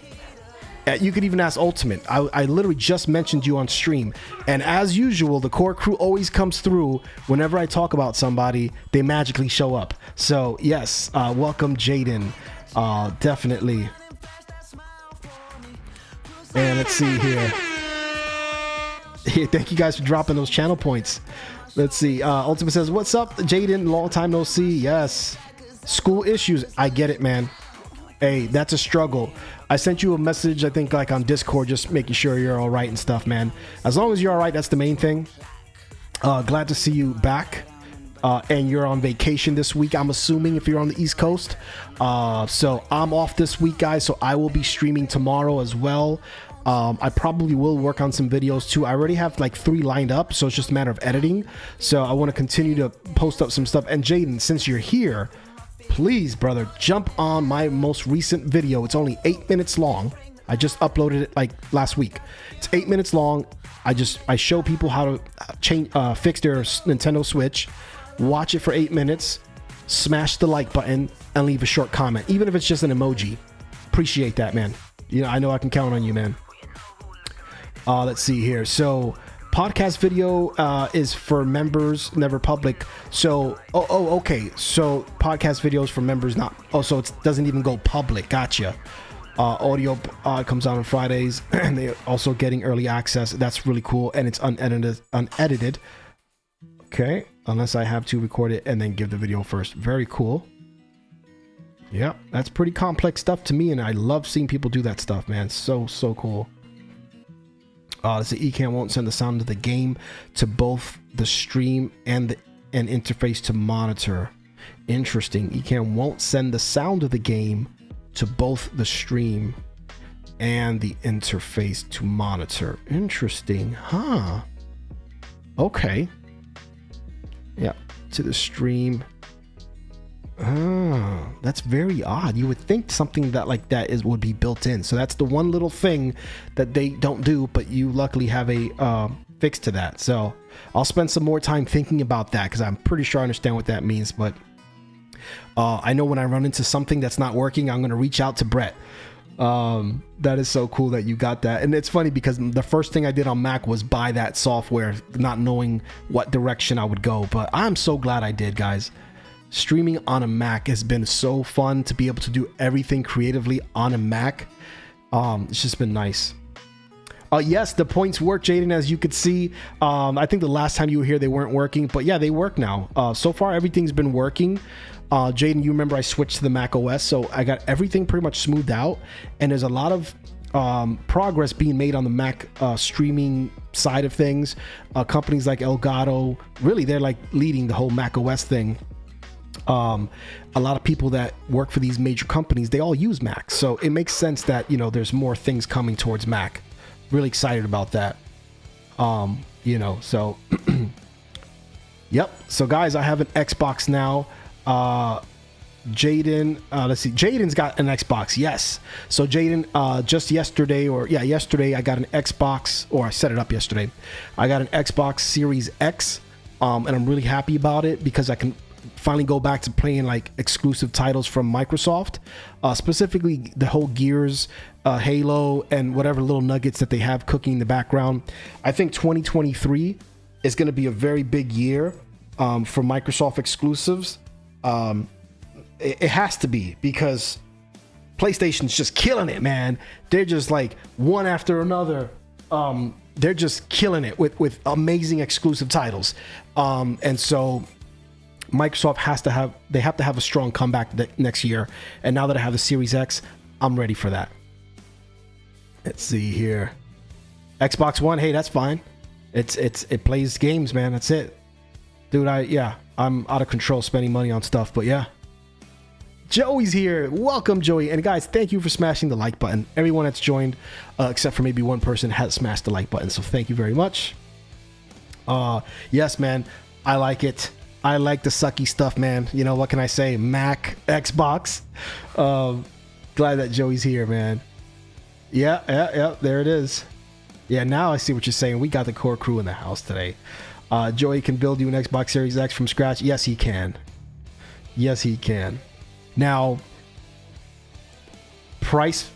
You could even ask Ultimate. I literally just mentioned you on stream. And as usual, the core crew always comes through. Whenever I talk about somebody, they magically show up. So, yes, welcome, Jaden. Definitely. And let's see here. Thank you guys for dropping those channel points. Let's see. Ultimate says, what's up, Jaden? Long time no see. Yes. School issues. I get it, man. Hey, that's a struggle. I sent you a message, I think, like on Discord, just making sure you're all right and stuff, man. As long as you're all right, that's the main thing. Glad to see you back. And you're on vacation this week, I'm assuming, if you're on the East Coast. So I'm off this week, guys, so I will be streaming tomorrow as well. I probably will work on some videos too. I already have like 3 lined up, so it's just a matter of editing. So I want to continue to post up some stuff. And Jaden, since you're here, please, brother, jump on my most recent video. It's only 8 minutes long. I just uploaded it like last week. It's 8 minutes long. I show people how to fix their Nintendo Switch. Watch it for 8 minutes. Smash the like button and leave a short comment, even if it's just an emoji. Appreciate that, man. You know, I know I can count on you, man. Let's see here. So podcast video is for members, never public. So okay, so podcast videos for members, not so it doesn't even go public. Gotcha. Audio comes out on Fridays, and they're also getting early access. That's really cool, and it's unedited. Okay, unless I have to record it and then give the video first. Very cool. Yeah, that's pretty complex stuff to me, and I love seeing people do that stuff, man. So cool. Let's see, Ecamm won't send the sound of the game to both the stream and an interface to monitor. Interesting. Ecamm won't send the sound of the game to both the stream and the interface to monitor. Interesting, huh? Okay. Yeah, to the stream. That's very odd. You would think something that like that would be built in. So that's the one little thing that they don't do, but you luckily have a fix to that. So I'll spend some more time thinking about that because I'm pretty sure I understand what that means. But I know when I run into something that's not working, I'm going to reach out to Brett. That is so cool that you got that. And it's funny because the first thing I did on Mac was buy that software, not knowing what direction I would go. But I'm so glad I did, guys. Streaming on a Mac has been so fun to be able to do everything creatively on a Mac. It's just been nice. Yes, the points work, Jaden, as you could see. I think the last time you were here, they weren't working. But yeah, they work now. So far, everything's been working. Jaden, you remember I switched to the Mac OS, so I got everything pretty much smoothed out. And there's a lot of progress being made on the Mac streaming side of things. Companies like Elgato, really, they're like leading the whole Mac OS thing. A lot of people that work for these major companies, they all use Mac. So it makes sense that, you know, there's more things coming towards Mac. Really excited about that. You know, so yep. So guys, I have an Xbox now. Jaden, let's see, Jaden's got an Xbox. Yes. So Jaden, just yesterday, yesterday I got an Xbox, or I set it up yesterday. I got an Xbox Series X, and I'm really happy about it because I can finally go back to playing like exclusive titles from Microsoft, specifically the whole Gears, Halo, and whatever little nuggets that they have cooking in the background. I think 2023 is going to be a very big year for Microsoft exclusives. It has to be, because PlayStation's just killing it, man. They're just like one after another. They're just killing it with amazing exclusive titles. And so Microsoft have to have a strong comeback next year. And now that I have the Series X, I'm ready for that. Let's see here. Xbox One, hey, that's fine. It plays games, man. That's it. Dude, I'm out of control spending money on stuff, but yeah. Joey's here. Welcome, Joey. And guys, thank you for smashing the like button. Everyone that's joined, except for maybe one person, has smashed the like button. So thank you very much. Yes, man. I like it. I like the sucky stuff, man. You know, what can I say? Mac, Xbox. Glad that Joey's here, man. Yeah. There it is. Yeah, now I see what you're saying. We got the core crew in the house today. Joey can build you an Xbox Series X from scratch. Yes, he can. Yes, he can. Now, price,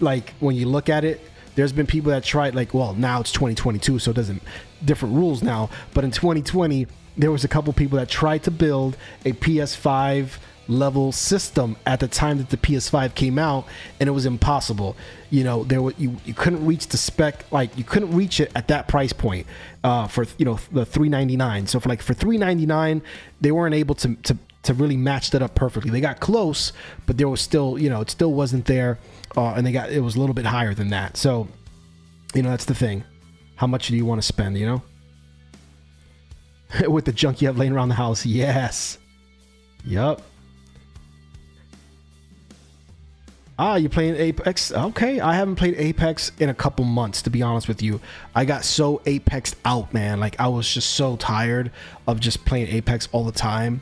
like when you look at it, there's been people that tried, like, well, now it's 2022, so it doesn't, different rules now. But in 2020, there was a couple people that tried to build a PS5 level system at the time that the PS5 came out, and it was impossible. You know, you couldn't reach the spec, like you couldn't reach it at that price point for, you know, the $399. So for $399, they weren't able to really match that up perfectly. They got close, but there was still, you know, it still wasn't there, and it was a little bit higher than that. So, you know, that's the thing. How much do you want to spend, you know? With the junk you have laying around the house. Yes. Yup. You're playing Apex? Okay, I haven't played Apex in a couple months, to be honest with you. I got so Apexed out, man. Like, I was just so tired of just playing Apex all the time.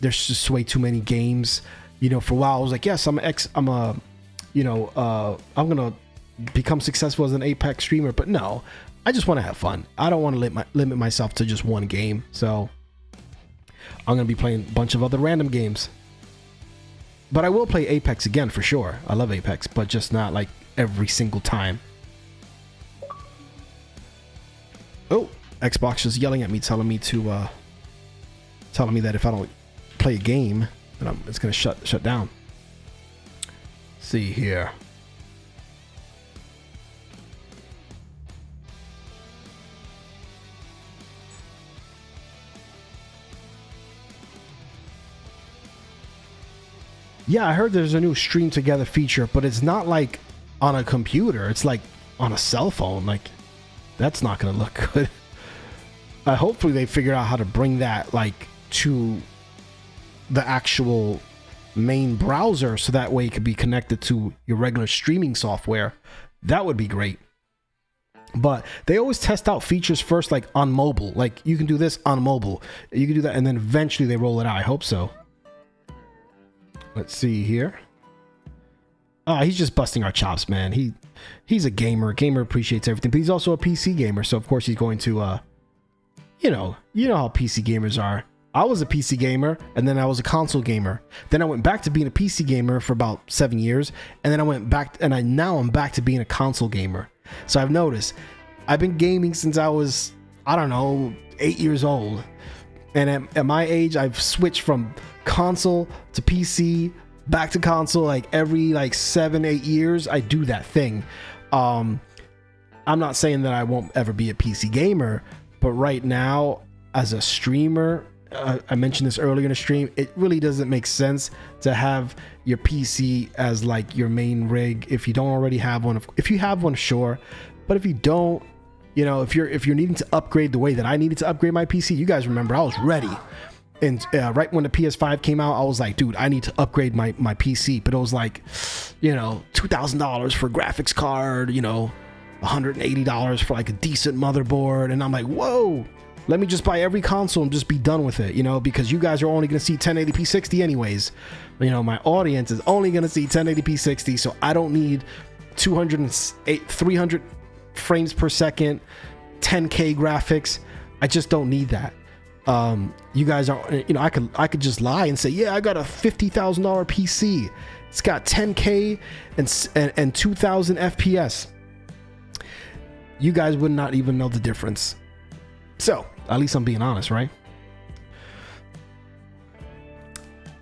There's just way too many games. You know, for a while I was like, yes, I'm gonna become successful as an Apex streamer, but no, I just want to have fun. I don't want to limit myself to just one game. So I'm gonna be playing a bunch of other random games. But I will play Apex again for sure. I love Apex, but just not like every single time. Oh, Xbox is yelling at me, telling me that if I don't play a game, then it's gonna shut down. Let's see here. Yeah, I heard there's a new stream together feature, but it's not like on a computer. It's like on a cell phone. Like, that's not going to look good. Hopefully they figure out how to bring that like to the actual main browser, so that way it could be connected to your regular streaming software. That would be great. But they always test out features first, like on mobile. Like, you can do this on mobile. You can do that, and then eventually they roll it out. I hope so. Let's see here. He's just busting our chops, man. He's a gamer. Gamer appreciates everything, but he's also a PC gamer. So of course he's going to, you know how PC gamers are. I was a PC gamer, and then I was a console gamer. Then I went back to being a PC gamer for about 7 years, and then I went back, and now I'm back to being a console gamer. So I've noticed I've been gaming since I was, I don't know, 8 years old, and at my age, I've switched from console to PC, back to console. Like every 7-8 years, I do that thing. I'm not saying that I won't ever be a PC gamer, but right now, as a streamer, I mentioned this earlier in the stream, it really doesn't make sense to have your PC as like your main rig if you don't already have one. If you have one, sure, but if you don't, you know, if you're needing to upgrade the way that I needed to upgrade my PC, you guys remember I was ready. And right when the PS5 came out, I was like, dude, I need to upgrade my PC. But it was like, you know, $2,000 for a graphics card, you know, $180 for like a decent motherboard. And I'm like, whoa, let me just buy every console and just be done with it, you know, because you guys are only going to see 1080p 60 anyways. You know, my audience is only going to see 1080p 60, so I don't need 300 frames per second, 10K graphics. I just don't need that. You guys are, you know, I could just lie and say, yeah, I got a $50,000 PC. It's got 10K and 2000 FPS. You guys would not even know the difference. So, at least I'm being honest, right?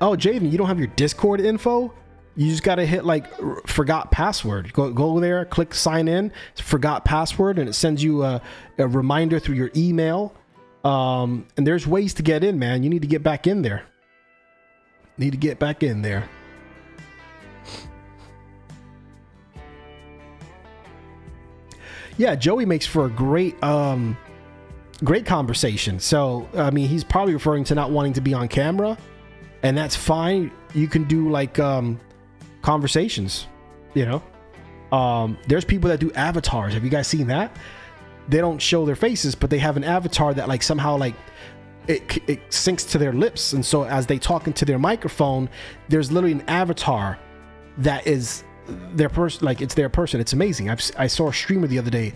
Oh, Jaden, you don't have your Discord info? You just got to hit like forgot password. Go there, click sign in, forgot password, and it sends you a reminder through your email. And there's ways to get in, man. You need to get back in there. Yeah, Joey makes for a great conversation. So, I mean, he's probably referring to not wanting to be on camera, and that's fine. You can do like conversations, you know. There's people that do avatars. Have you guys seen that? They don't show their faces, but they have an avatar that like somehow like it syncs to their lips, and so as they talk into their microphone, there's literally an avatar that is their person. Like it's their person. It's amazing. I saw a streamer the other day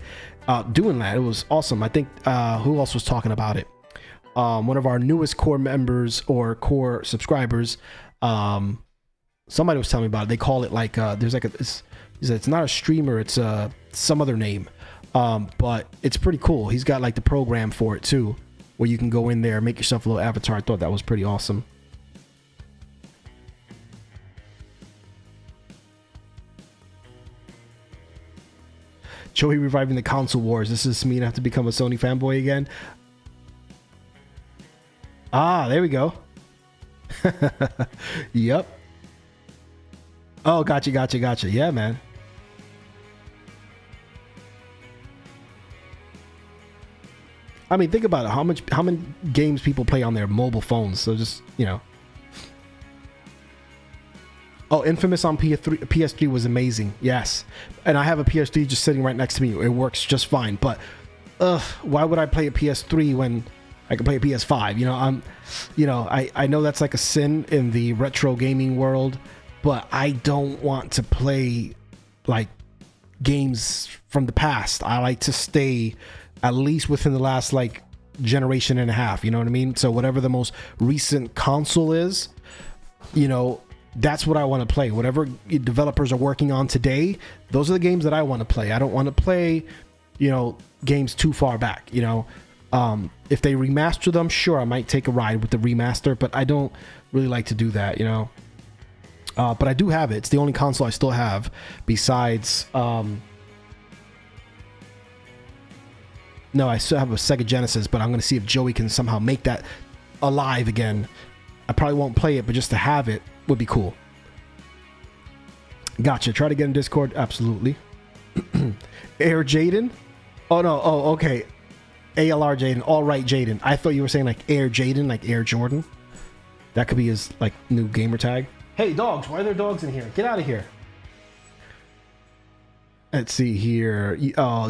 doing that. It was awesome. I think who else was talking about it? One of our newest core members or core subscribers. Somebody was telling me about it. They call it like there's like it's not a streamer. It's some other name. But it's pretty cool. He's got like the program for it too, where you can go in there, make yourself a little avatar. I thought that was pretty awesome. Joey reviving the console wars. This is me. I have to become a Sony fanboy again. Ah, there we go. Yep. Oh, gotcha. Yeah, man. I mean, think about it. How many games people play on their mobile phones? So just, you know. Oh, Infamous on PS3 was amazing. Yes. And I have a PS3 just sitting right next to me. It works just fine. But why would I play a PS3 when I can play a PS5? I know that's like a sin in the retro gaming world, but I don't want to play like games from the past. I like to stay at least within the last like generation and a half, you know what I mean? So whatever the most recent console is, you know, that's what I want to play. Whatever developers are working on today, those are the games that I want to play. I don't want to play, you know, games too far back, you know. If they remaster them, sure, I might take a ride with the remaster, but I don't really like to do that, you know. But I do have it. It's the only console I still have besides no, I still have a Sega Genesis, but I'm going to see if Joey can somehow make that alive again. I probably won't play it, but just to have it would be cool. Gotcha. Try to get in Discord. Absolutely. Air Jaden? Oh, no. Oh, okay. ALR Jaden. All right, Jaden. I thought you were saying like Air Jaden, like Air Jordan. That could be his like new gamer tag. Hey, dogs. Why are there dogs in here? Get out of here. Let's see here.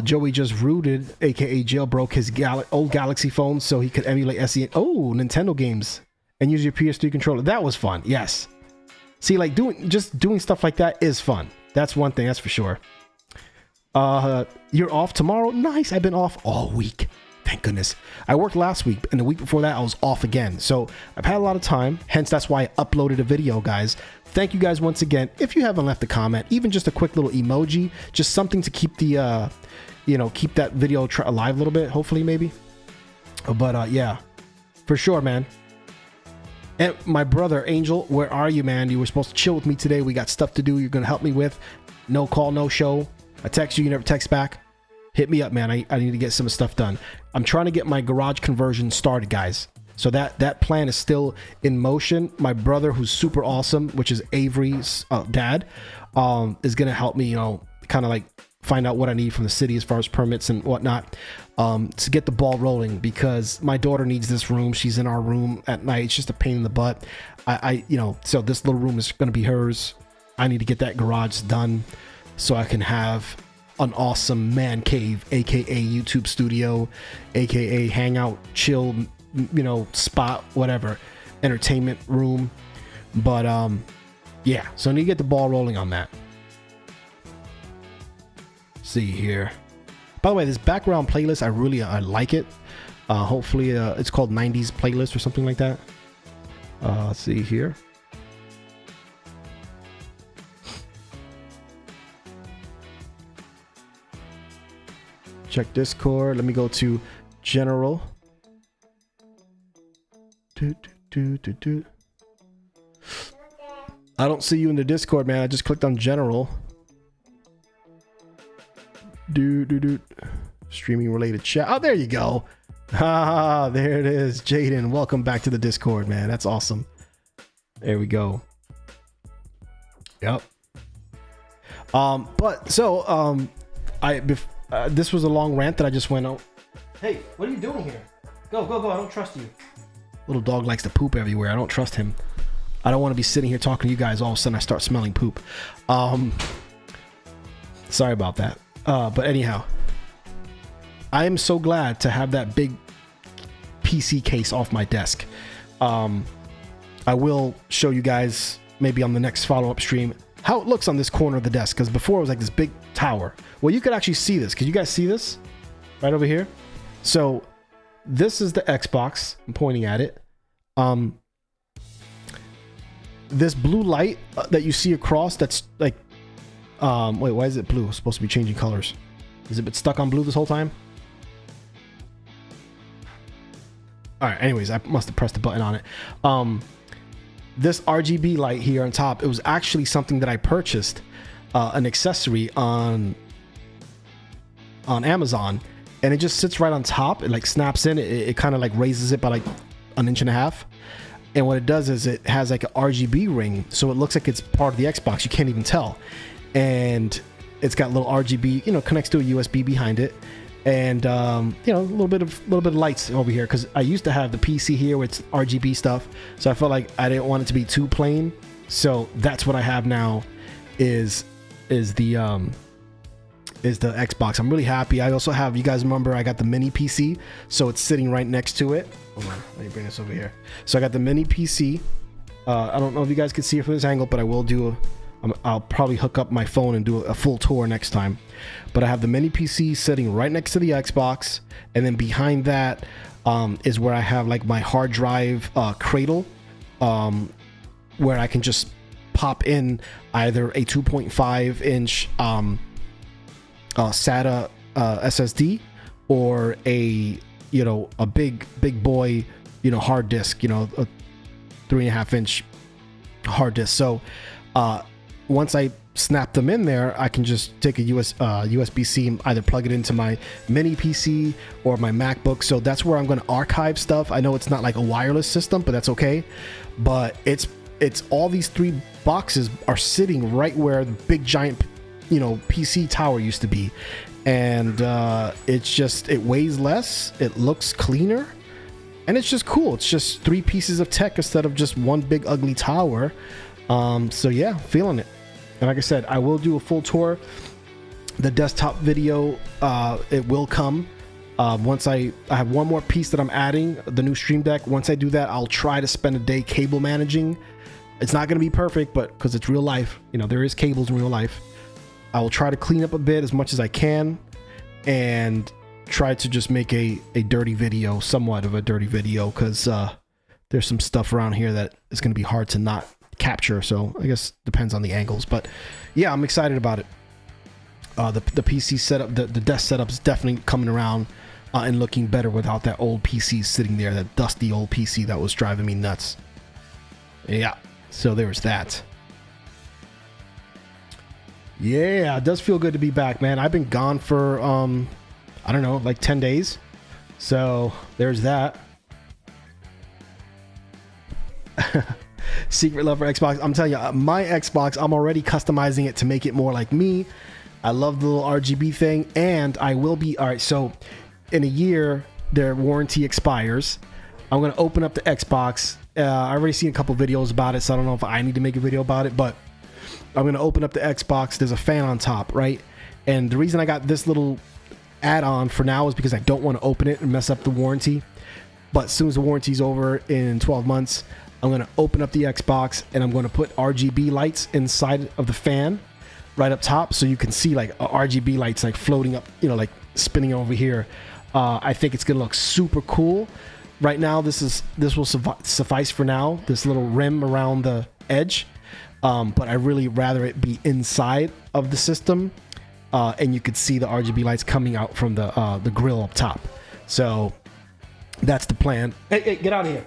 Joey just rooted, aka jailbroke his old Galaxy phone so he could emulate SE. Oh, Nintendo games and use your PS3 controller. That was fun. Yes. See, like doing stuff like that is fun. That's one thing. That's for sure. You're off tomorrow. Nice. I've been off all week. Thank goodness. I worked last week, and the week before that I was off again. So I've had a lot of time, hence that's why I uploaded a video, guys. Thank you guys once again. If you haven't left a comment, even just a quick little emoji, just something to keep the keep that video alive a little bit, hopefully, maybe. But yeah, for sure, man. And my brother Angel, where are you, man? You were supposed to chill with me today. We got stuff to do you're gonna help me with. No call, no show. I text you, you never text back. Hit me up, man. I need to get some stuff done. I'm trying to get my garage conversion started, guys. So that plan is still in motion. My brother, who's super awesome, which is Avery's dad, is gonna help me, kind of like find out what I need from the city as far as permits and whatnot, to get the ball rolling, because my daughter needs this room. She's in our room at night. It's just a pain in the butt. So this little room is gonna be hers. I need to get that garage done so I can have an awesome man cave, aka YouTube studio, aka hangout, chill, spot, whatever, entertainment room. But yeah, so I need to get the ball rolling on that. See here. By the way, this background playlist, I like it. Hopefully it's called 90s playlist or something like that. Let's see here. Check Discord. Let me go to general. I don't see you in the Discord, man. I just clicked on general. Streaming related chat. Oh, there you go. Ah, there it is. Jaden, welcome back to the Discord, man. That's awesome. There we go. Yep. This was a long rant that I just went out. Hey, what are you doing here? Go. I don't trust you. Little dog likes to poop everywhere. I don't trust him. I don't want to be sitting here talking to you guys. All of a sudden I start smelling poop. Sorry about that. But anyhow, I am so glad to have that big PC case off my desk. I will show you guys maybe on the next follow-up stream how it looks on this corner of the desk, because before it was like this big tower. Well, you could actually see this. Can you guys see this right over here? So this is the Xbox. I'm pointing at it. This blue light that you see across, that's like, wait, why is it blue? It's supposed to be changing colors. Has it been stuck on blue this whole time? All right, anyways, I must have pressed the button on it. This RGB light here on top, it was actually something that I purchased, an accessory on Amazon, and it just sits right on top. It like snaps in. It kind of like raises it by like 1.5 inches. And what it does is it has like an RGB ring, so it looks like it's part of the Xbox. You can't even tell. And it's got little RGB, connects to a USB behind it, and a little bit of lights over here, because I used to have the PC here with RGB stuff, so I felt like I didn't want it to be too plain. So that's what I have now, is the Xbox. I'm really happy. I also have, you guys remember, I got the mini PC, so it's sitting right next to it. Hold on, let me bring this over here. So I got the mini PC. I don't know if you guys can see it from this angle, but I will do I'll probably hook up my phone and do a full tour next time. But I have the mini PC sitting right next to the Xbox, and then behind that is where I have like my hard drive cradle, where I can just pop in either a 2.5 inch SATA SSD, or a big boy hard disk, a 3.5 inch hard disk. So once I snap them in there, I can just take a USB-C and either plug it into my mini PC or my MacBook. So that's where I'm going to archive stuff. I know it's not like a wireless system, but that's okay. But it's all these 3 boxes are sitting right where the big giant PC tower used to be, and it weighs less, it looks cleaner, and it's just cool. It's just 3 pieces of tech instead of just one big ugly tower. So yeah, feeling it. And like I said, I will do a full tour. The desktop video, it will come once I have one more piece that I'm adding, the new Stream Deck. Once I do that, I'll try to spend a day cable managing. It's not going to be perfect, but because it's real life, there is cables in real life. I will try to clean up a bit as much as I can, and tried to just make a dirty video, somewhat of a dirty video, because there's some stuff around here that is going to be hard to not capture. So I guess depends on the angles, but yeah, I'm excited about it. The PC setup, the desk setup is definitely coming around and looking better without that old PC sitting there, that dusty old PC that was driving me nuts. Yeah, so there's that. Yeah, it does feel good to be back, man. I've been gone for I don't know, like 10 days. So there's that. Secret love for Xbox. I'm telling you, my Xbox, I'm already customizing it to make it more like me. I love the little RGB thing, and I will be, all right, so in a year, their warranty expires. I'm going to open up the Xbox. I've already seen a couple videos about it, so I don't know if I need to make a video about it, but I'm going to open up the Xbox. There's a fan on top, right? And the reason I got this little add-on for now is because I don't want to open it and mess up the warranty. But as soon as the warranty's over in 12 months, I'm going to open up the Xbox and I'm going to put RGB lights inside of the fan right up top, so you can see like RGB lights like floating up, you know, like spinning over here. I think it's going to look super cool. Right now, this will suffice for now, this little rim around the edge. But I really rather it be inside of the system, and you could see the RGB lights coming out from the grill up top. So that's the plan. Hey, get out of here.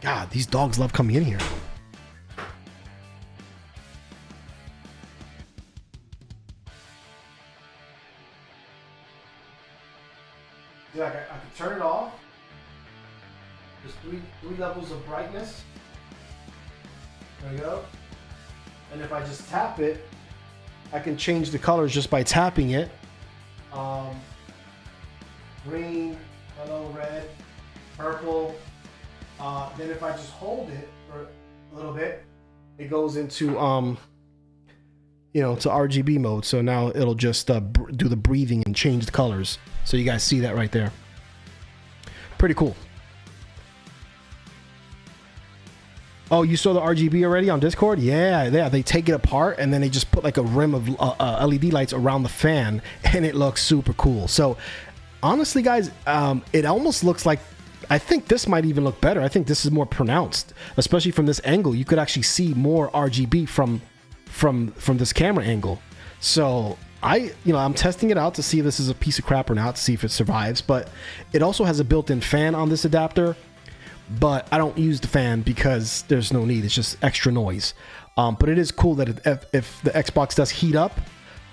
God, these dogs love coming in here. Yeah, I can turn it off. There's three levels of brightness. There we go. And if I just tap it, I can change the colors just by tapping it. Green, yellow, red, purple. Then if I just hold it for a little bit, it goes into to RGB mode. So now it'll just do the breathing and change the colors. So you guys see that right there. Pretty cool. Oh, you saw the RGB already on Discord? Yeah, they take it apart and then they just put like a rim of LED lights around the fan, and it looks super cool. So honestly, guys, it almost looks like, I think this might even look better. I think this is more pronounced, especially from this angle. You could actually see more RGB from this camera angle. So I'm testing it out to see if this is a piece of crap or not, to see if it survives. But it also has a built-in fan on this adapter. But I don't use the fan because there's no need. It's just extra noise. But it is cool that if the Xbox does heat up,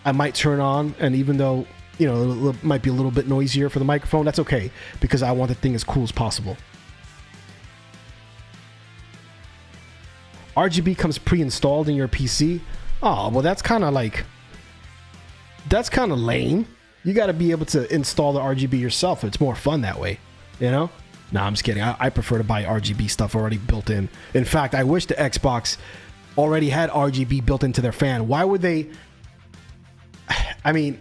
I might turn on. And even though, it might be a little bit noisier for the microphone, that's okay, because I want the thing as cool as possible. RGB comes pre-installed in your PC. Oh, well, that's kind of lame. You got to be able to install the RGB yourself. It's more fun that way, No, I'm just kidding. I prefer to buy RGB stuff already built in. In fact, I wish the Xbox already had RGB built into their fan. Why would they?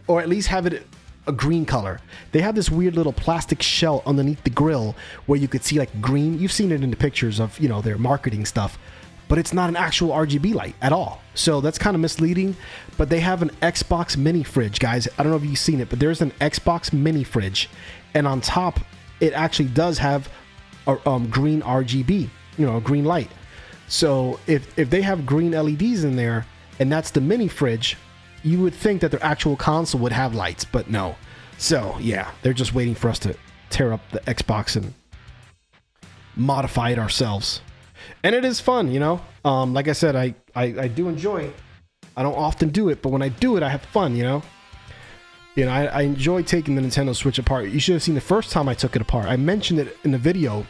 Or at least have it a green color. They have this weird little plastic shell underneath the grill where you could see like green. You've seen it in the pictures of, their marketing stuff, but it's not an actual RGB light at all. So that's kind of misleading. But they have an Xbox mini fridge, guys. I don't know if you've seen it, but there's an Xbox mini fridge, and on top, it actually does have a green RGB, a green light. So if they have green LEDs in there, and that's the mini fridge, you would think that their actual console would have lights, but no. So yeah, they're just waiting for us to tear up the Xbox and modify it ourselves. And it is fun, like I said, I do enjoy it. I don't often do it, but when I do it, I have fun, I enjoy taking the Nintendo Switch apart. You should have seen the first time I took it apart. I mentioned it in the video,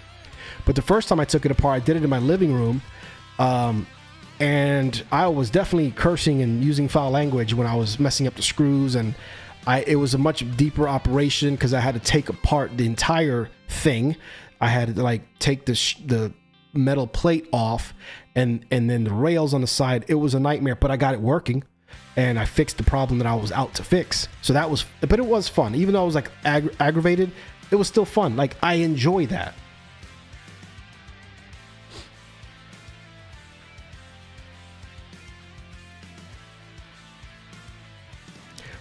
but the first time I took it apart, I did it in my living room. And I was definitely cursing and using foul language when I was messing up the screws. And it was a much deeper operation because I had to take apart the entire thing. I had to take the metal plate off and then the rails on the side. It was a nightmare, but I got it working. And I fixed the problem that I was out to fix. So but it was fun. Even though I was aggravated, it was still fun. I enjoy that.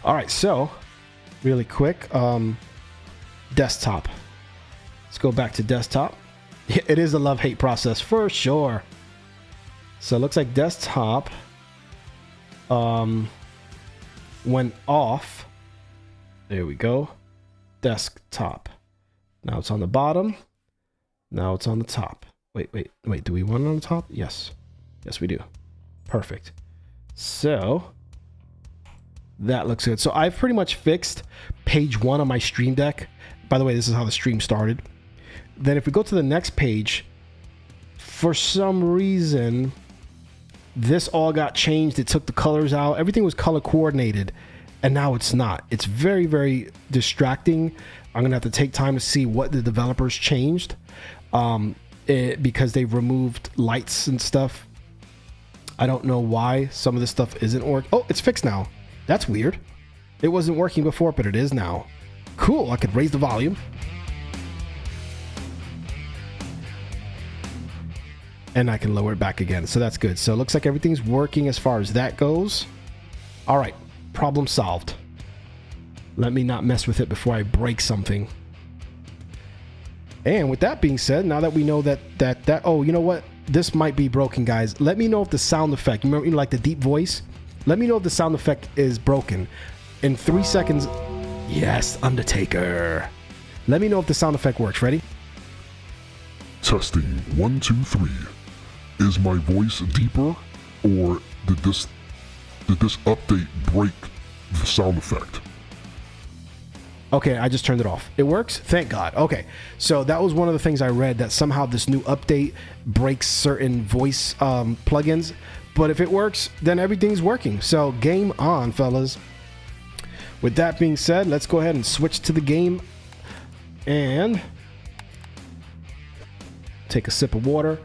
All right, so really quick. Desktop. Let's go back to desktop. It is a love-hate process for sure. So it looks like desktop went off. There we go. Desktop. Now it's on the bottom. Now it's on the top. Wait. Do we want it on the top? Yes. Yes, we do. Perfect. So that looks good. So I've pretty much fixed page 1 on my Stream Deck. By the way, this is how the stream started. Then if we go to the next page, for some reason, this all got changed. It took the colors out. Everything was color coordinated, and now it's not. It's very, very distracting. I'm gonna have to take time to see what the developers changed, because they've removed lights and stuff. I don't know why some of this stuff isn't working. Oh, it's fixed now. That's weird. It wasn't working before, but it is now. Cool. I could raise the volume. And I can lower it back again. So that's good. So it looks like everything's working as far as that goes. All right. Problem solved. Let me not mess with it before I break something. And with that being said, now that we know that oh, you know what? This might be broken, guys. Let me know if the sound effect, you remember, like the deep voice? Let me know if the sound effect is broken. In 3 seconds, yes, Undertaker. Let me know if the sound effect works. Ready? Testing 1, 2, 3. Is my voice deeper, or did this update break the sound effect? Okay, I just turned it off. It works? Thank God. Okay, so that was one of the things I read, that somehow this new update breaks certain voice plugins. But if it works, then everything's working. So game on, fellas. With that being said, let's go ahead and switch to the game. And take a sip of water.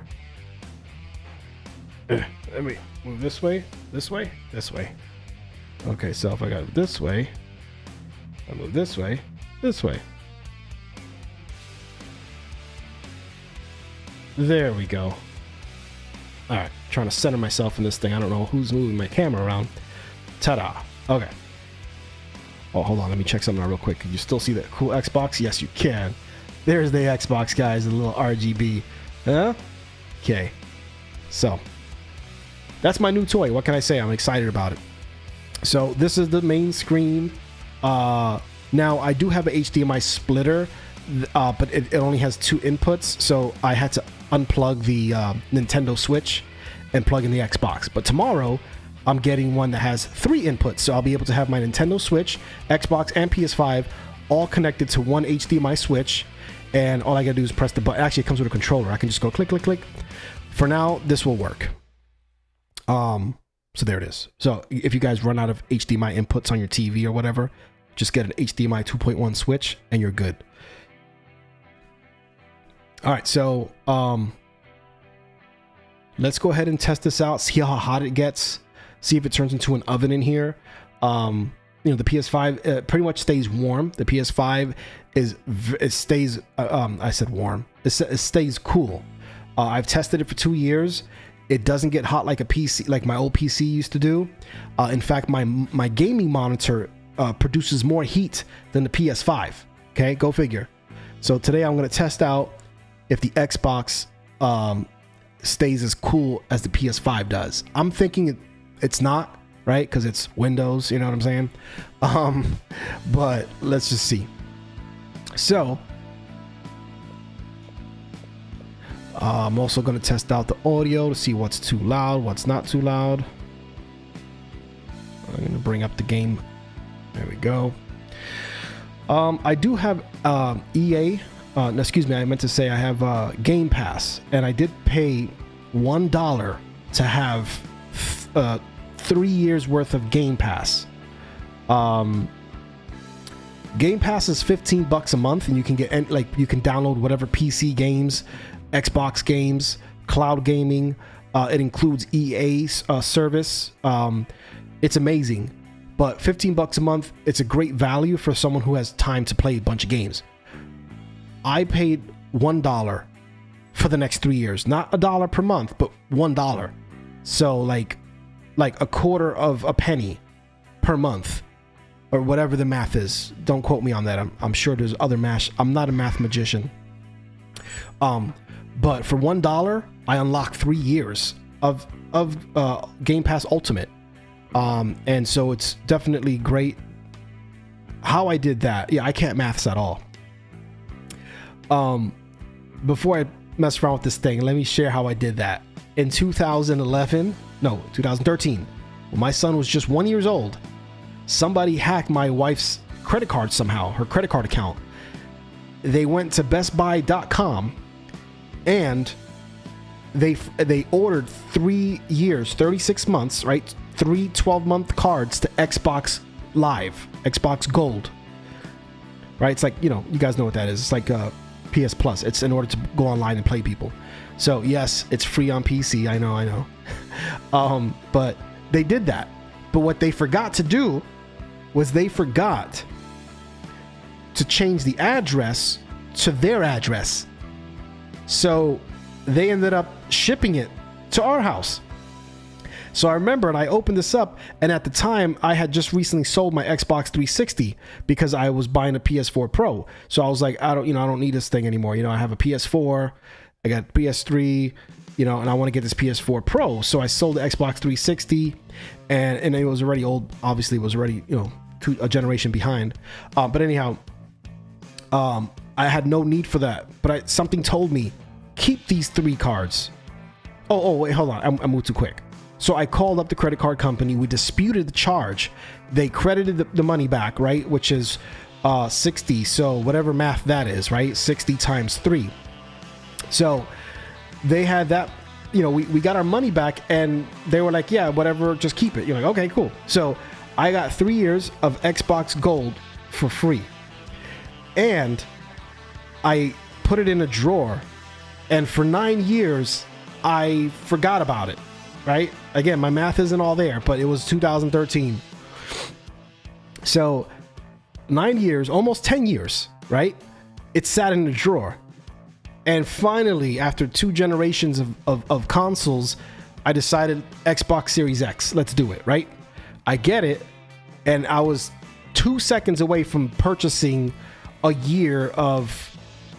Let me move this way, this way, this way. Okay, so if I got it this way, I move this way, this way. There we go. All right, trying to center myself in this thing. I don't know who's moving my camera around. Ta-da. Okay. Oh, hold on. Let me check something out real quick. Can you still see that cool Xbox? Yes, you can. There's the Xbox, guys. The little RGB. Huh? Okay. So, that's my new toy. What can I say? I'm excited about it. So, this is the main screen. Now, I do have an HDMI splitter, but it only has 2 inputs. So, I had to unplug the Nintendo Switch and plug in the Xbox. But tomorrow, I'm getting one that has 3 inputs. So, I'll be able to have my Nintendo Switch, Xbox, and PS5 all connected to one HDMI switch. And all I gotta do is press the button. Actually, it comes with a controller. I can just go click, click, click. For now, this will work. So there it is. So if you guys run out of HDMI inputs on your TV or whatever, just get an HDMI 2.1 switch and you're good. All right, so let's go ahead and test this out, see how hot it gets, see if it turns into an oven in here. You know, the PS5 pretty much stays warm. The PS5 stays I said warm. It stays cool. I've tested it for 2 years. It doesn't get hot like a PC, like my old PC used to do. In fact, my gaming monitor produces more heat than the PS5. Okay, go figure. So today I'm going to test out if the Xbox stays as cool as the PS5 does. I'm thinking it's not, right? Because it's Windows, you know what I'm saying? But let's just see. So I'm also going to test out the audio to see what's too loud, what's not too loud. I'm going to bring up the game. There we go. I do have EA. No, excuse me, I meant to say I have Game Pass, and I did pay $1 to have 3 years worth of Game Pass. Game Pass is $15 a month, and you can get you can download whatever PC games, Xbox games, cloud gaming. It includes EA's service. It's amazing, but $15 a month, it's a great value for someone who has time to play a bunch of games. I paid $1 for the next 3 years, not $1 per month, but $1. So like a quarter of a penny per month or whatever the math is. Don't quote me on that. I'm sure there's other math. I'm not a math magician. But for $1, I unlocked 3 years of Game Pass Ultimate. And so it's definitely great. How I did that, yeah, I can't maths at all. Before I mess around with this thing, let me share how I did that. In 2013, when my son was just 1 year old, somebody hacked my wife's credit card somehow, her credit card account. They went to bestbuy.com and they ordered 3 years, 36 months, right? 3 12-month cards to Xbox Live, Xbox Gold, right? It's like, you know, you guys know what that is. It's like PS Plus. It's in order to go online and play people. So yes, it's free on PC. I know. But they did that. But what they forgot to do was they forgot to change the address to their address. So they ended up shipping it to our house. So I remember, and I opened this up, and at the time I had just recently sold my Xbox 360 because I was buying a PS4 Pro. So I was like, I don't need this thing anymore. You know, I have a PS4, I got PS3, you know, and I want to get this PS4 Pro. So I sold the Xbox 360, and it was already old. Obviously, it was already, you know, a generation behind. But anyhow, I had no need for that. But something told me, keep these 3 cards. Oh, wait, hold on. I moved too quick. So I called up the credit card company. We disputed the charge. They credited the money back, right? Which is 60. So whatever math that is, right? 60 times 3. So they had that, you know, we got our money back, and they were like, yeah, whatever, just keep it. You're like, okay, cool. So I got 3 years of Xbox Gold for free. And I put it in a drawer. And for 9 years, I forgot about it. Right? Again, my math isn't all there, but it was 2013. So 9 years, almost 10 years, right? It sat in the drawer. And finally, after 2 generations of consoles, I decided Xbox Series X. Let's do it, right? I get it. And I was 2 seconds away from purchasing a year of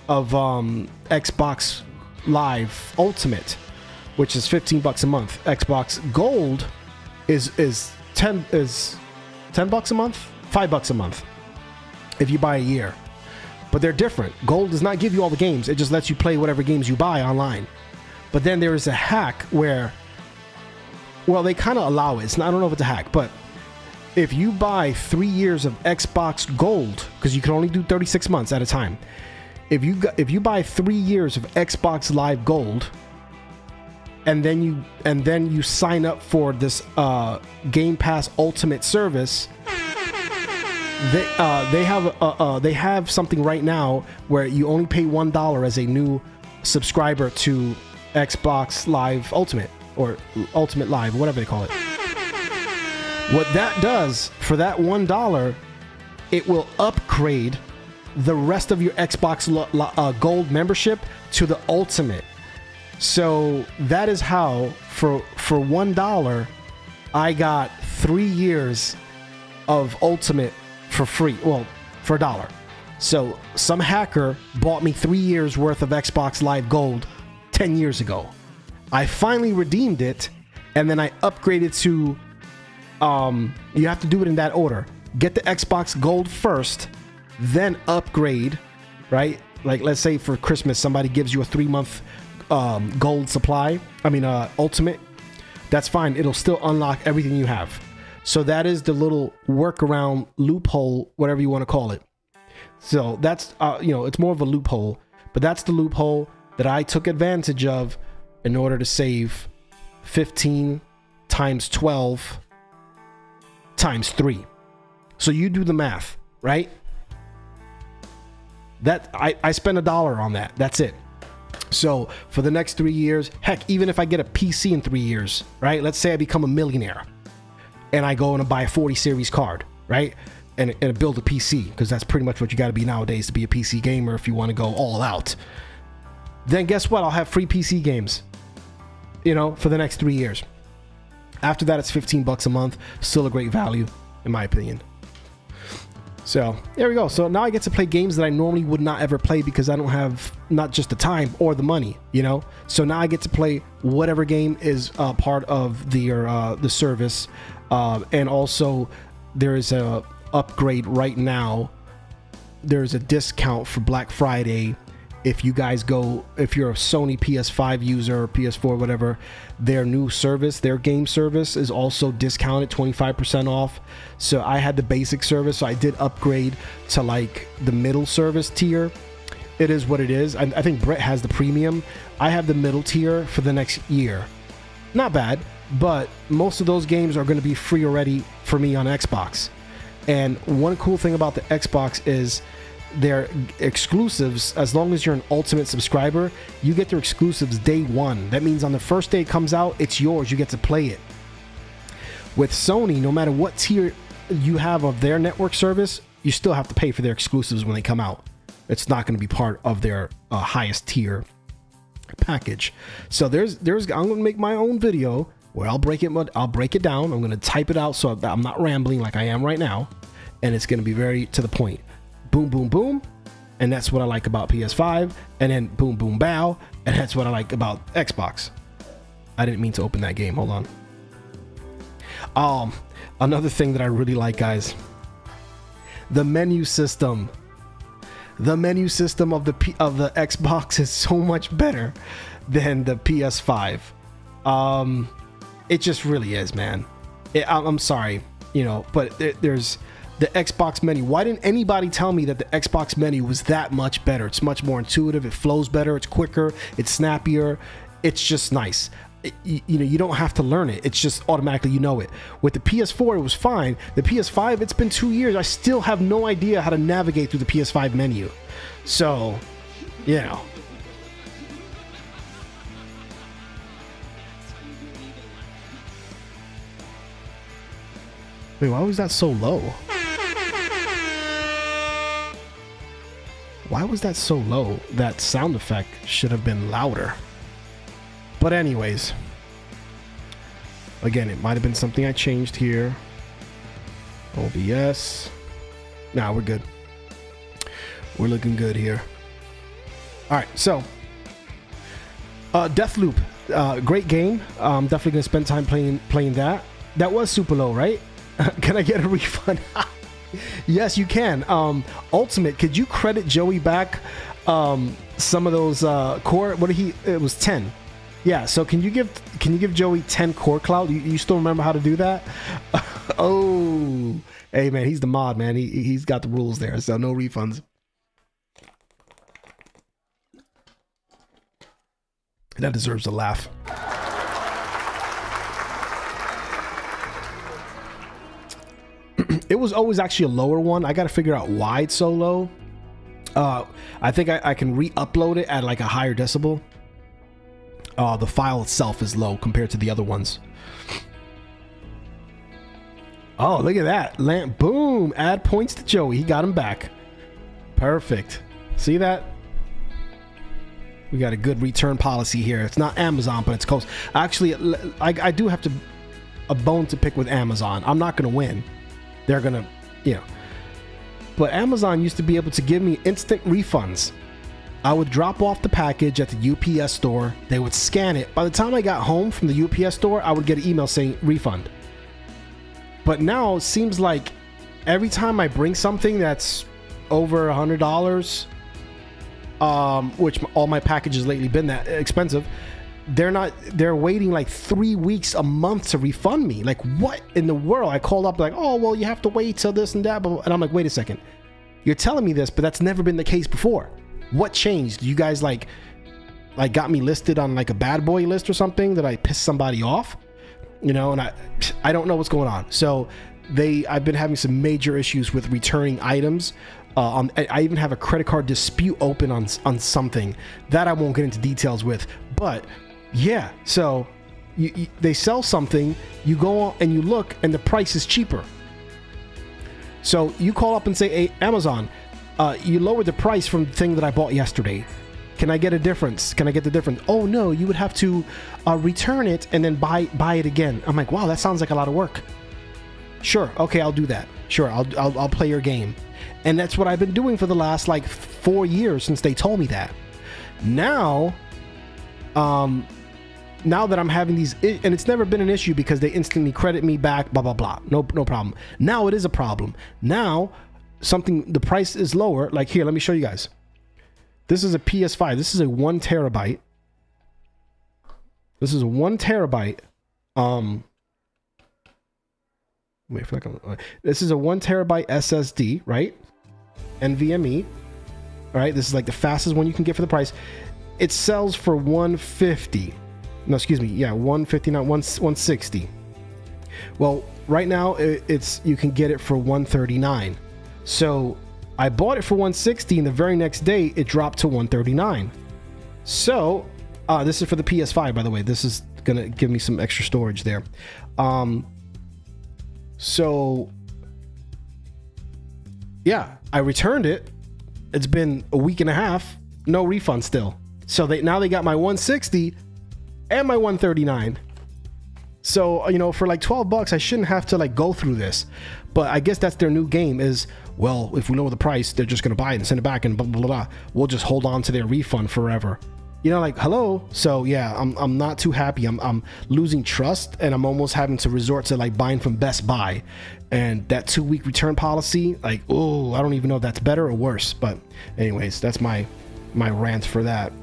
Xbox Live Ultimate, which is $15 a month. Xbox Gold is 10 bucks a month, $5 a month if you buy a year. But they're different. Gold does not give you all the games. It just lets you play whatever games you buy online. But then there is a hack where, well, they kind of allow it. I don't know if it's a hack, but if you buy 3 years of Xbox Gold, because you can only do 36 months at a time. If you buy 3 years of Xbox Live Gold, and then you sign up for this Game Pass Ultimate service, they have something right now where you only pay $1 as a new subscriber to Xbox Live Ultimate or Ultimate Live, whatever they call it. What that does for that $1, it will upgrade the rest of your Xbox Gold membership to the Ultimate. So that is how for $1 I got 3 years of Ultimate for free. Well, for $1. So some hacker bought me 3 years worth of Xbox Live Gold 10 years ago. I finally redeemed it, and then I upgraded to you have to do it in that order. Get the Xbox Gold first, then upgrade, right? Like, let's say for Christmas somebody gives you a 3-month gold supply, Ultimate, that's fine. It'll still unlock everything you have. So that is the little workaround, loophole, whatever you want to call it. So that's it's more of a loophole, but that's the loophole that I took advantage of in order to save 15 times 12 times 3. So you do the math, right? That I spend $1 on that. That's it. So for the next 3 years, heck, even if I get a PC in 3 years, right? Let's say I become a millionaire and I go and buy a 40 series card, right? And build a PC, because that's pretty much what you got to be nowadays to be a PC gamer if you want to go all out. Then guess what? I'll have free PC games, for the next 3 years. After that, it's $15 a month. Still a great value, in my opinion. So there we go. So now I get to play games that I normally would not ever play because I don't have not just the time or the money, you know. So now I get to play whatever game is part of the service, and also there is a upgrade right now. There's a discount for Black Friday. If you guys go, if you're a Sony PS5 user or PS4, whatever, their new service, their game service is also discounted 25% off. So I had the basic service, so I did upgrade to like the middle service tier. It is what it is. I think Brett has the premium. I have the middle tier for the next year. Not bad, but most of those games are going to be free already for me on Xbox. And one cool thing about the Xbox is their exclusives. As long as you're an ultimate subscriber, you get their exclusives day one. That means on the first day it comes out, it's yours. You get to play it. With Sony, no matter what tier you have of their network service, you still have to pay for their exclusives when they come out. It's not going to be part of their highest tier package. So there's I'm going to make my own video where I'll break it down. I'm going to type it out so I'm not rambling like I am right now, and it's going to be very to the point. Boom, boom, boom. And that's what I like about PS5. And then boom, boom, bow. And that's what I like about Xbox. I didn't mean to open that game. Hold on. Another thing that I really like, guys. The menu system. The menu system of the Xbox is so much better than the PS5. It just really is, man. I'm sorry, you know, but there's the Xbox menu. Why didn't anybody tell me that the Xbox menu was that much better? It's much more intuitive. It flows better. It's quicker. It's snappier. It's just nice. You know, you don't have to learn it. It's just automatically, you know it. With the PS4, it was fine. The PS5, it's been 2 years. I still have no idea how to navigate through the PS5 menu. So, you know. Wait, why was that so low? Why was that so low? That sound effect should have been louder. But anyways, again, it might have been something I changed here. OBS. Nah, we're good. We're looking good here. All right, so Deathloop, great game. Definitely gonna spend time playing that. That was super low, right? Can I get a refund? Yes, you can. Ultimate, could you credit Joey back some of those core? What did he? It was 10. Yeah. So can you give Joey 10 core clout? You still remember how to do that? Oh, hey man, he's the mod, man. He's got the rules there, so no refunds. That deserves a laugh. It was always actually a lower one. I got to figure out why it's so low. I think I can re-upload it at like a higher decibel. The file itself is low compared to the other ones. Oh, look at that. Boom. Add points to Joey. He got him back. Perfect. See that? We got a good return policy here. It's not Amazon, but it's close. Actually, I do have a bone to pick with Amazon. I'm not going to win. They're going to, you know. But Amazon used to be able to give me instant refunds. I would drop off the package at the UPS store. They would scan it. By the time I got home from the UPS store, I would get an email saying refund. But now it seems like every time I bring something that's over $100, which all my packages lately been that expensive, they're waiting like 3 weeks, a month to refund me. Like, what in the world? I called up like, oh, well, you have to wait till this and that. And I'm like, wait a second. You're telling me this, but that's never been the case before. What changed? You guys like got me listed on like a bad boy list or something that I pissed somebody off? You know, and I don't know what's going on. So I've been having some major issues with returning items. I even have a credit card dispute open on something that I won't get into details with. But yeah, so they sell something, you go on and you look, and the price is cheaper. So you call up and say, hey, Amazon, you lowered the price from the thing that I bought yesterday. Can I get a difference? Can I get the difference? Oh no, you would have to return it and then buy it again. I'm like, wow, that sounds like a lot of work. Sure, okay, I'll do that. Sure, I'll play your game. And that's what I've been doing for the last like 4 years since they told me that. Now that I'm having these, and it's never been an issue because they instantly credit me back, blah, blah, blah. No problem. Now it is a problem. Now the price is lower. Like here, let me show you guys. This is a PS5. This is a 1 terabyte. This is a 1 terabyte. Wait for like this is a 1 terabyte SSD, right? NVMe. All right, this is like the fastest one you can get for the price. It sells for 150. No, excuse me. Yeah, 159, 160. Well, right now it's you can get it for 139. So I bought it for 160, and the very next day it dropped to 139. So this is for the PS5, by the way. This is gonna give me some extra storage there. So yeah, I returned it. It's been a week and a half, no refund still. So now they got my 160 and my 139. So, you know, for like $12, I shouldn't have to like go through this. But I guess that's their new game is, well, if we lower the price, they're just going to buy it and send it back and blah, blah, blah, blah. We'll just hold on to their refund forever. You know, like, hello. So yeah, I'm not too happy. I'm losing trust, and I'm almost having to resort to like buying from Best Buy. And that 2-week return policy, like, oh, I don't even know if that's better or worse. But anyways, that's my rant for that.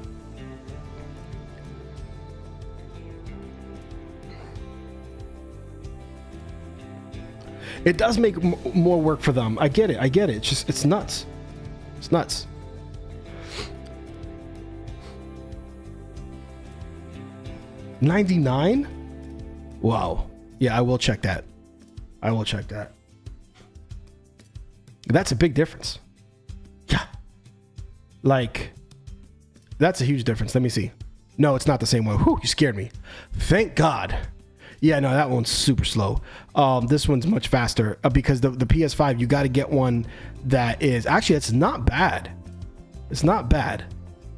It does make more work for them. I get it. It's just, it's nuts. It's nuts. $99? Wow. Yeah, I will check that. That's a big difference. Yeah. Like, that's a huge difference. Let me see. No, it's not the same one. Whew, you scared me. Thank God. Yeah, no, that one's super slow. This one's much faster because the PS5, you got to get one that is actually, it's not bad. It's not bad.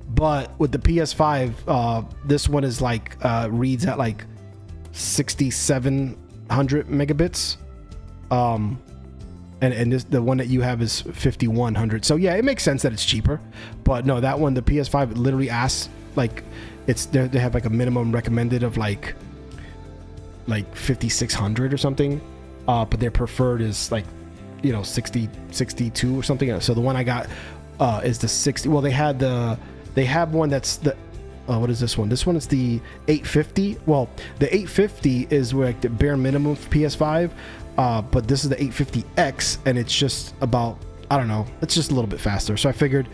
But with the PS5, this one is like reads at like 6,700 megabits. And the one that you have is 5,100. So yeah, it makes sense that it's cheaper. But no, that one, the PS5 literally asks like they have like a minimum recommended of like 5,600 or something. But their preferred is like, you know, 62 or something. So the one I got is the 60. Well, they have one that's the what is this one? This one is the 850. Well, the 850 is like the bare minimum for PS5, but this is the 850X, and it's just about, I don't know, it's just a little bit faster. So I figured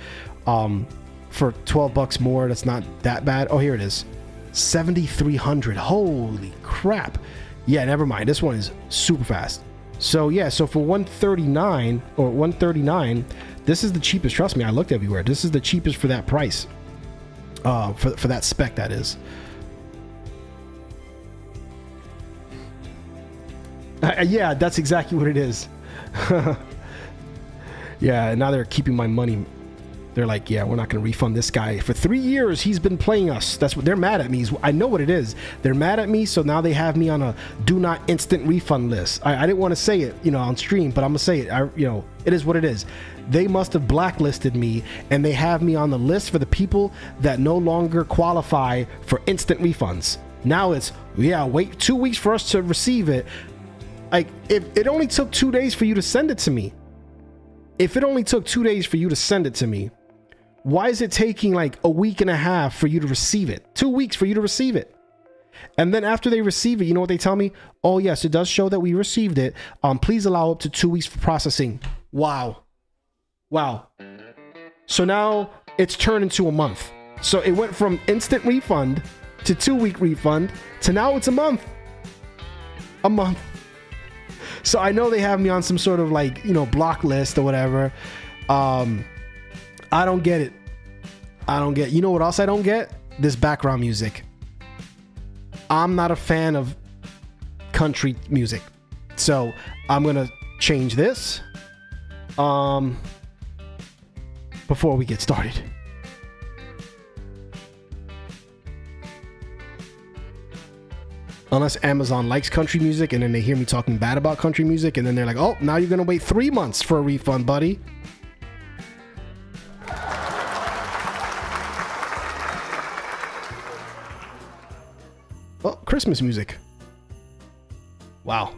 for $12 more, that's not that bad. Oh, here it is, 7,300. Holy crap! Yeah, never mind. This one is super fast. So yeah, so for 139 or 139, this is the cheapest. Trust me, I looked everywhere. This is the cheapest for that price. For that spec, that is. Yeah, that's exactly what it is. Yeah, and now they're keeping my money. They're like, yeah, we're not going to refund this guy. For 3 years, he's been playing us. That's what they're mad at me. I know what it is. They're mad at me, so now they have me on a do not instant refund list. I didn't want to say it, you know, on stream, but I'm gonna say it. You know, it is what it is. They must have blacklisted me, and they have me on the list for the people that no longer qualify for instant refunds. Now it's, yeah, wait 2 weeks for us to receive it. Like, if it only took 2 days for you to send it to me, why is it taking like a week and a half for you to receive it? 2 weeks for you to receive it. And then after they receive it, you know what they tell me? Oh, yes, it does show that we received it. Please allow up to 2 weeks for processing. Wow. So now it's turned into a month. So it went from instant refund to 2-week refund to now it's a month. So I know they have me on some sort of like, you know, block list or whatever. I don't get it. You know what else I don't get? This background music. I'm not a fan of country music. So I'm going to change this before we get started. Unless Amazon likes country music and then they hear me talking bad about country music and then they're like, oh, now you're gonna wait 3 months for a refund, buddy. Oh, Christmas music. Wow.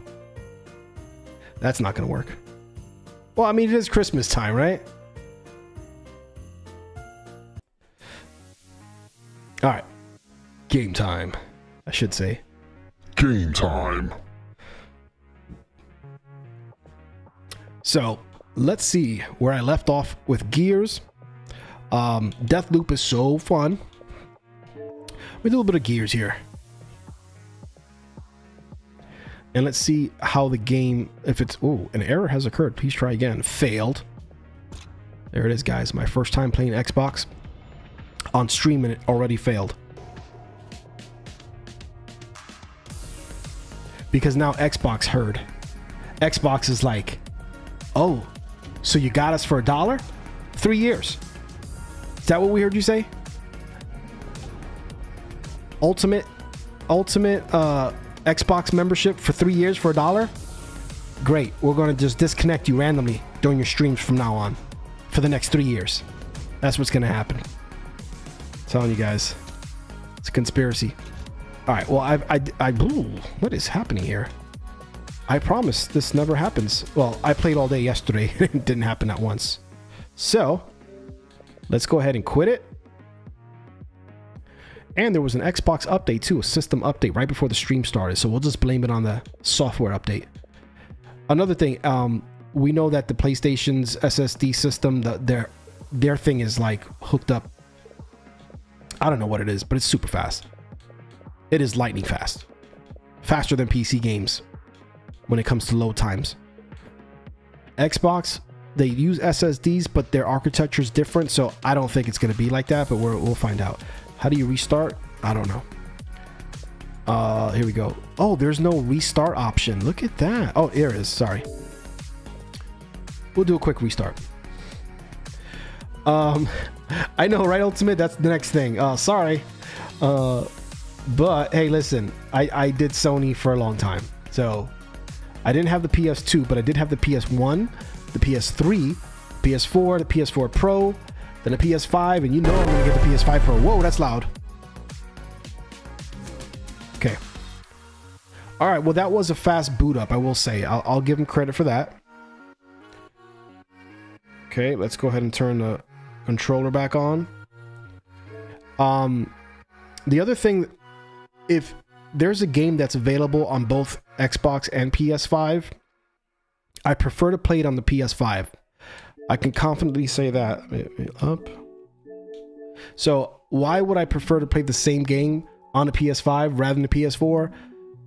That's not gonna work. Well, I mean, it is Christmas time, right? All right. Game time, I should say. Game time. So, let's see where I left off with Gears. Deathloop is so fun. We do a little bit of Gears here. And let's see how the game, if it's, oh, an error has occurred. Please try again. Failed. There it is, guys. My first time playing Xbox on stream and it already failed. Because now Xbox heard. Xbox is like, oh, so you got us for $1? 3 years. Is that what we heard you say? Ultimate Xbox membership for 3 years for $1? Great. We're going to just disconnect you randomly during your streams from now on for the next 3 years. That's what's going to happen. I'm telling you guys. It's a conspiracy. All right. Well, what is happening here? I promise this never happens. Well, I played all day yesterday. It didn't happen at once. So let's go ahead and quit it. And there was an Xbox update too, a system update right before the stream started. So we'll just blame it on the software update. Another thing, we know that the PlayStation's SSD system, their thing is like hooked up. I don't know what it is, but it's super fast. It is lightning fast. Faster than PC games when it comes to load times. Xbox, they use SSDs, but their architecture is different. So I don't think it's going to be like that, but we'll find out. How do you restart? I don't know. Here we go. Oh, there's no restart option. Look at that. Oh, there is. Sorry. We'll do a quick restart. I know, right, Ultimate? That's the next thing. Sorry. But hey, listen, I did Sony for a long time. So I didn't have the PS2, but I did have the PS1, the PS3, PS4, the PS4 Pro, then the PS5, and you know I'm gonna get the PS5 Pro. Whoa, that's loud. Okay. All right, well, that was a fast boot up, I will say. I'll give him credit for that. Okay, let's go ahead and turn the controller back on. The other thing, if there's a game that's available on both Xbox and PS5, I prefer to play it on the PS5. I can confidently say that. Up. So why would I prefer to play the same game on the PS5 rather than the PS4?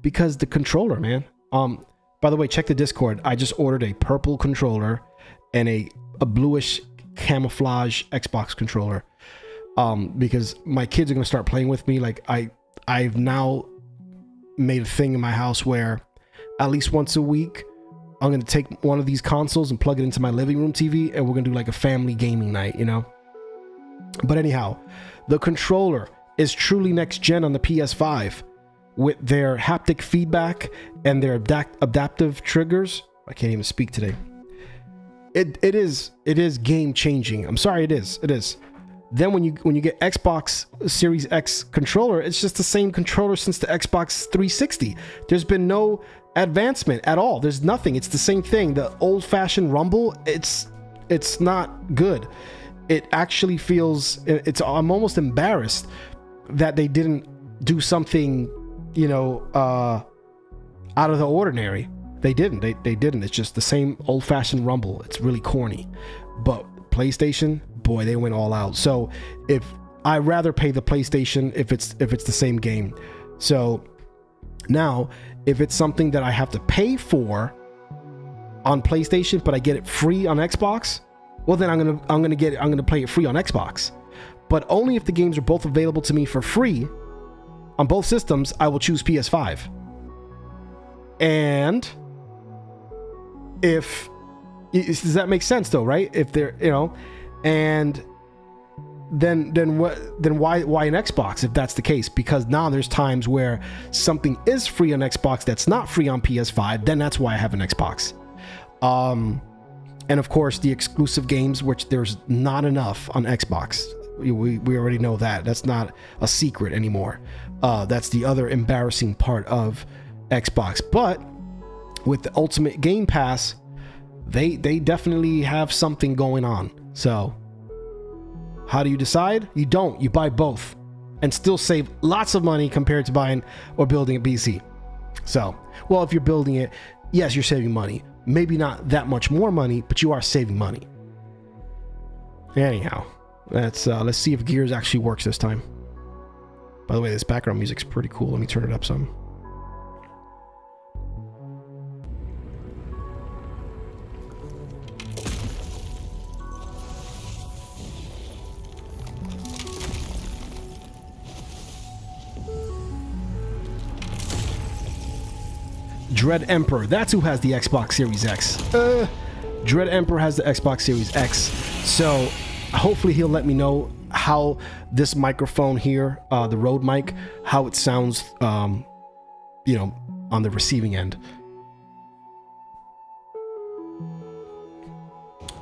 Because the controller, man. By the way, check the Discord. I just ordered a purple controller and a bluish camouflage Xbox controller. Because my kids are gonna start playing with me. Like I've now made a thing in my house where at least once a week I'm gonna take one of these consoles and plug it into my living room TV, and we're gonna do like a family gaming night, you know. But anyhow, the controller is truly next gen on the PS5 with their haptic feedback and their adaptive triggers. I can't even speak today. It is game changing. I'm sorry, it is. Then when you get Xbox Series X controller, it's just the same controller since the Xbox 360. There's been no advancement at all. There's nothing. It's the same thing. The old-fashioned rumble, it's not good. It actually feels, I'm almost embarrassed that they didn't do something, you know, out of the ordinary. They didn't. They didn't. It's just the same old-fashioned rumble. It's really corny. But PlayStation, boy, they went all out. So if I rather pay the PlayStation if it's the same game. So now if it's something that I have to pay for on PlayStation but I get it free on Xbox, well then I'm gonna play it free on Xbox. But only if the games are both available to me for free on both systems, I will choose PS5. And if does that make sense though, right? If they're, you know, and then why an Xbox if that's the case? Because now there's times where something is free on Xbox that's not free on PS5, then that's why I have an Xbox. And of course the exclusive games, which there's not enough on Xbox. We already know that. That's not a secret anymore. That's the other embarrassing part of Xbox. But with the Ultimate Game Pass, they definitely have something going on. So how do you decide? You don't. You buy both and still save lots of money compared to buying or building a PC. So, well, if you're building it, yes, you're saving money. Maybe not that much more money, but you are saving money. Anyhow, let's see if Gears actually works this time. By the way, this background music's pretty cool. Let me turn it up some. Dread Emperor, that's who has the Xbox Series X. Dread Emperor has the Xbox Series X. So hopefully he'll let me know how this microphone here, the Rode mic, how it sounds, on the receiving end.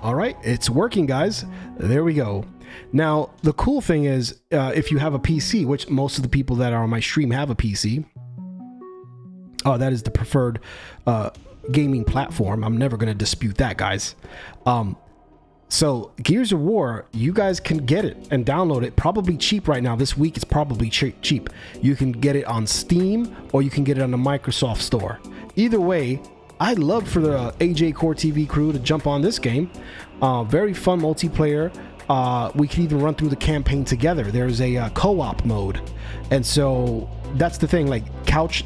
All right, it's working, guys. There we go. Now, the cool thing is, if you have a PC, which most of the people that are on my stream have a PC, that is the preferred gaming platform. I'm never going to dispute that, guys. So Gears of War, you guys can get it and download it probably cheap right now. This week it's probably cheap. You can get it on Steam or you can get it on the Microsoft Store. Either way, I'd love for the AJ Core TV crew to jump on this game. Very fun multiplayer. We can even run through the campaign together. There's a co-op mode, and so that's the thing. Like couch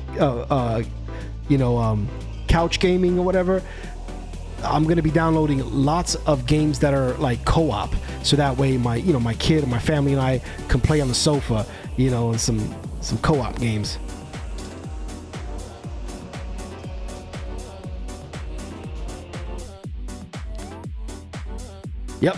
gaming or whatever. I'm gonna be downloading lots of games that are like co-op, so that way my kid and my family and I can play on the sofa, and some co-op games. Yep.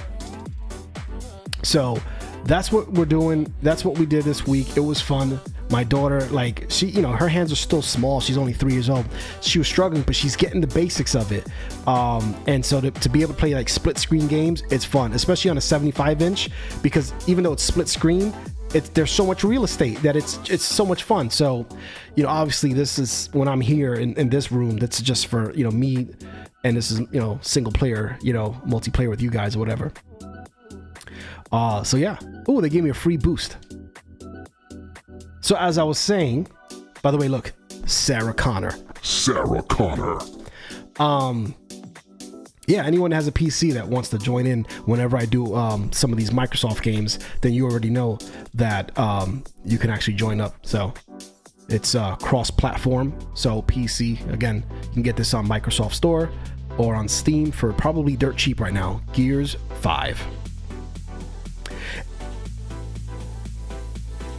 So that's what we're doing. That's what we did this week. It was fun. My daughter, like, she, her hands are still small. She's only 3 years old. She was struggling, but she's getting the basics of it. And so to be able to play like split screen games, it's fun, especially on a 75-inch, because even though it's split screen, there's so much real estate that it's so much fun. So, obviously this is when I'm here in this room, that's just for, me, and this is, single player, multiplayer with you guys or whatever. So yeah. Oh, they gave me a free boost. So as I was saying, by the way, look, Sarah Connor. Yeah, anyone that has a PC that wants to join in whenever I do some of these Microsoft games, then you already know that you can actually join up. So it's cross-platform. So PC, again, you can get this on Microsoft Store or on Steam for probably dirt cheap right now. Gears 5.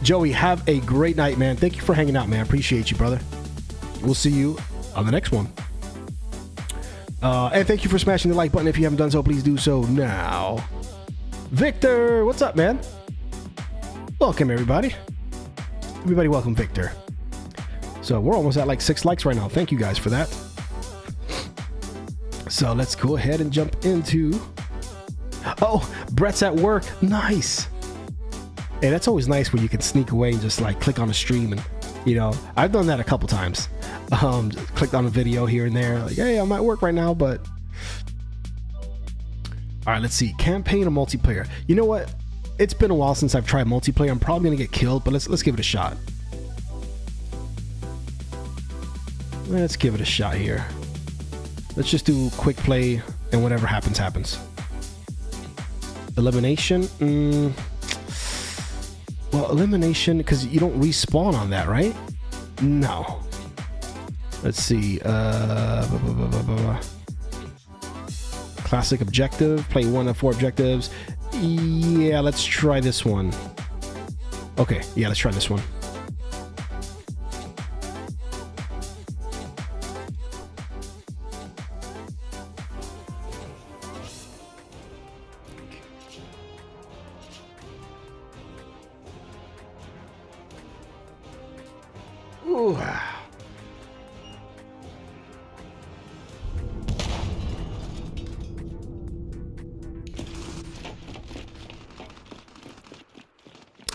Joey, have a great night, man. Thank you for hanging out, man. Appreciate you, brother. We'll see you on the next one. And thank you for smashing the like button. If you haven't done so, please do so now. Victor, what's up, man? Welcome, everybody. Everybody welcome Victor. So we're almost at like 6 likes right now. Thank you guys for that. So let's go ahead and jump into... Oh, Brett's at work. Nice. Hey, that's always nice when you can sneak away and just like click on a stream and, I've done that a couple times. Clicked on a video here and there, like, hey, I'm at work right now, but... All right, let's see. Campaign or multiplayer? You know what? It's been a while since I've tried multiplayer. I'm probably gonna get killed, but let's give it a shot. Let's give it a shot here. Let's just do quick play and whatever happens, happens. Elimination? Well, elimination, because you don't respawn on that, right? No. Let's see. Classic objective. Play 1 of 4 objectives. Yeah, let's try this one. Okay, yeah, let's try this one. Ooh.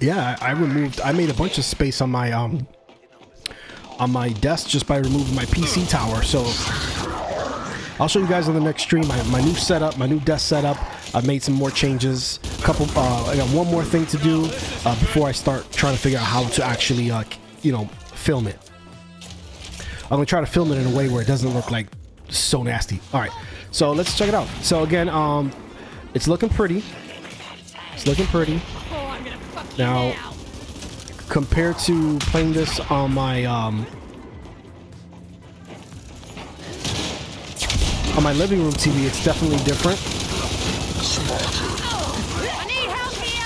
Yeah, I made a bunch of space on my desk just by removing my PC tower. So I'll show you guys on the next stream my new setup, my new desk setup. I've made some more changes. I got one more thing to do before I start trying to figure out how to actually, film it. I'm gonna try to film it in a way where it doesn't look like so nasty. All right, so let's check it out. So again, it's looking pretty. It's looking pretty. Now, compared to playing this on my living room TV, it's definitely different. I need help here.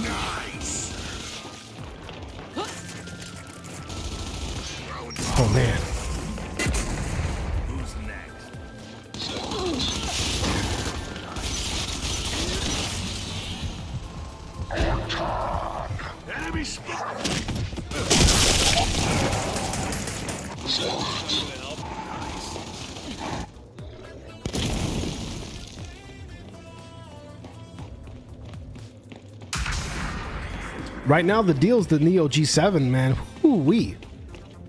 Nice. Oh man. Who's next? Enemy spot. Right now the deal's the Neo G7, man. Whoo-wee.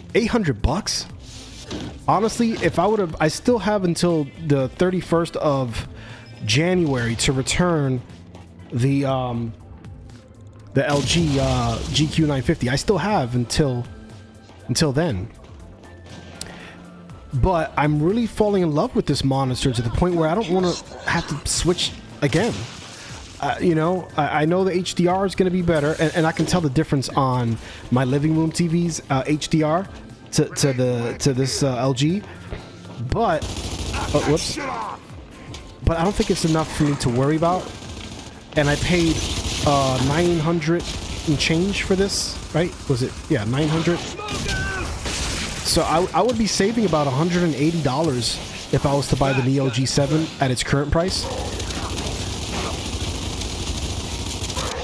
$800? Honestly, if I would have, I still have until the 31st of January to return the LG GQ950. I still have until then. But I'm really falling in love with this monitor to the point where I don't want to have to switch again. I know the HDR is going to be better, and I can tell the difference on my living room TV's HDR to this LG. But whoops. But I don't think it's enough for me to worry about. And I paid 900 and change for this, right? Was it? Yeah, 900. So I would be saving about $180 if I was to buy the Neo G7 at its current price.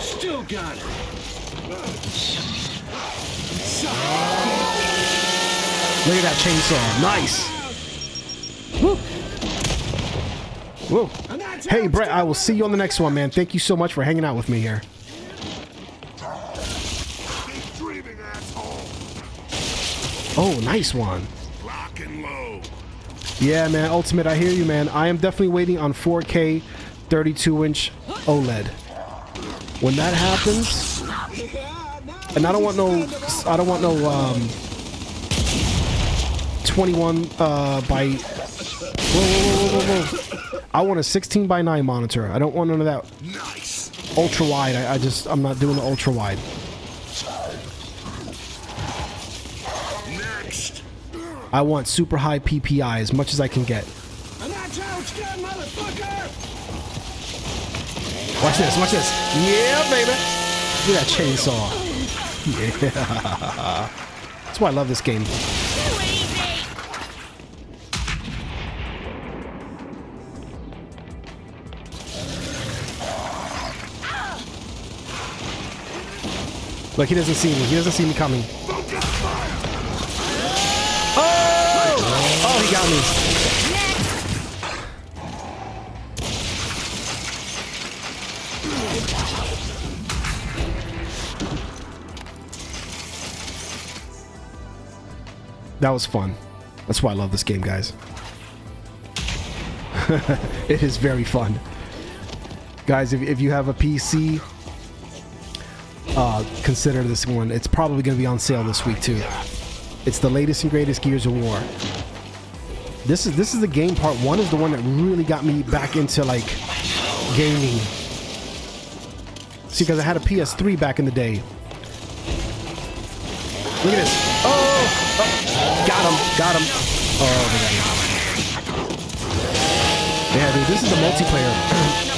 Still got it. Look at that chainsaw. Nice. Woo. Whoa. Hey, Brett, I will see you on the next one, man. Thank you so much for hanging out with me here. Oh, nice one. Lock and low. Yeah, man. Ultimate, I hear you, man. I am definitely waiting on 4K 32-inch OLED. When that happens, and I don't want no 21 by. Whoa. I want a 16 by 9 monitor. I don't want none of that. Nice. Ultra wide. I'm not doing the ultra wide. Next. I want super high PPI as much as I can get. Watch this. Yeah, baby. Look at that chainsaw. Yeah. That's why I love this game. Look, he doesn't see me. He doesn't see me coming. Oh, he got me. That was fun. That's why I love this game, guys. It is very fun. Guys, if you have a PC, consider this one. It's probably going to be on sale this week too. It's the latest and greatest Gears of War. This is the game. Part 1 is the one that really got me back into like gaming. See, because I had a PS3 back in the day. Look at this. Oh, got him. Oh, yeah, dude, this is the multiplayer,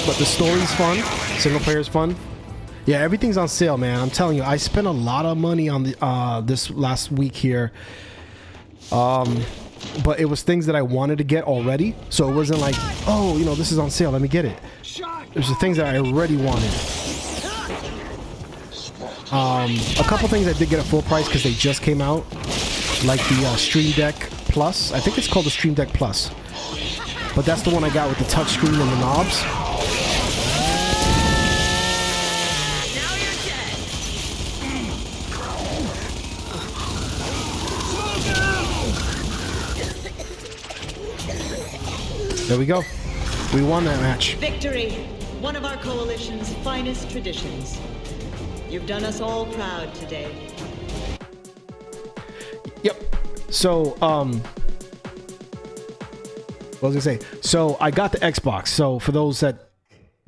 but the story's fun. Single player is fun. Yeah, everything's on sale, man. I'm telling you, I spent a lot of money on the this last week here. But it was things that I wanted to get already, so it wasn't like, oh, this is on sale, let me get it. It was the things that I already wanted. A couple things I did get at full price because they just came out, like the Stream Deck Plus. I think it's called the Stream Deck Plus, but that's the one I got with the touchscreen and the knobs. Now you're dead. There we go. We won that match. Victory, one of our coalition's finest traditions. You've done us all proud today. Yep. So, what was I gonna say? So I got the Xbox. So for those that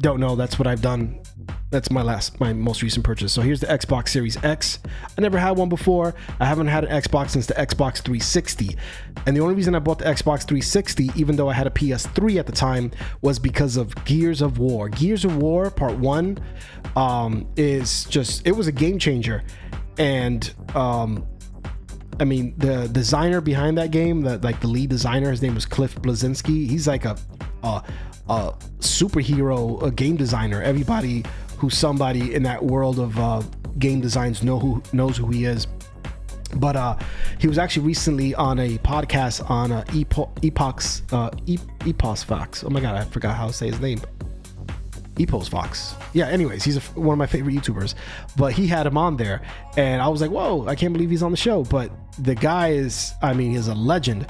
don't know, that's what I've done. That's my most recent purchase. So here's the Xbox Series X. I never had one before. I haven't had an Xbox since the Xbox 360. And the only reason I bought the Xbox 360, even though I had a PS3 at the time, was because of Gears of War. Gears of War Part 1 is just, it was a game changer. And I mean, the designer behind that game, the lead designer, his name was Cliff Bleszinski. He's like a superhero, a game designer. Everybody who's somebody in that world of game designs knows who he is. But he was actually recently on a podcast on Epos Fox. Oh my god, I forgot how to say his name. Epos Fox. Yeah, anyways, he's one of my favorite YouTubers. But he had him on there, and I was like, whoa, I can't believe he's on the show. But the guy is, I mean, he's a legend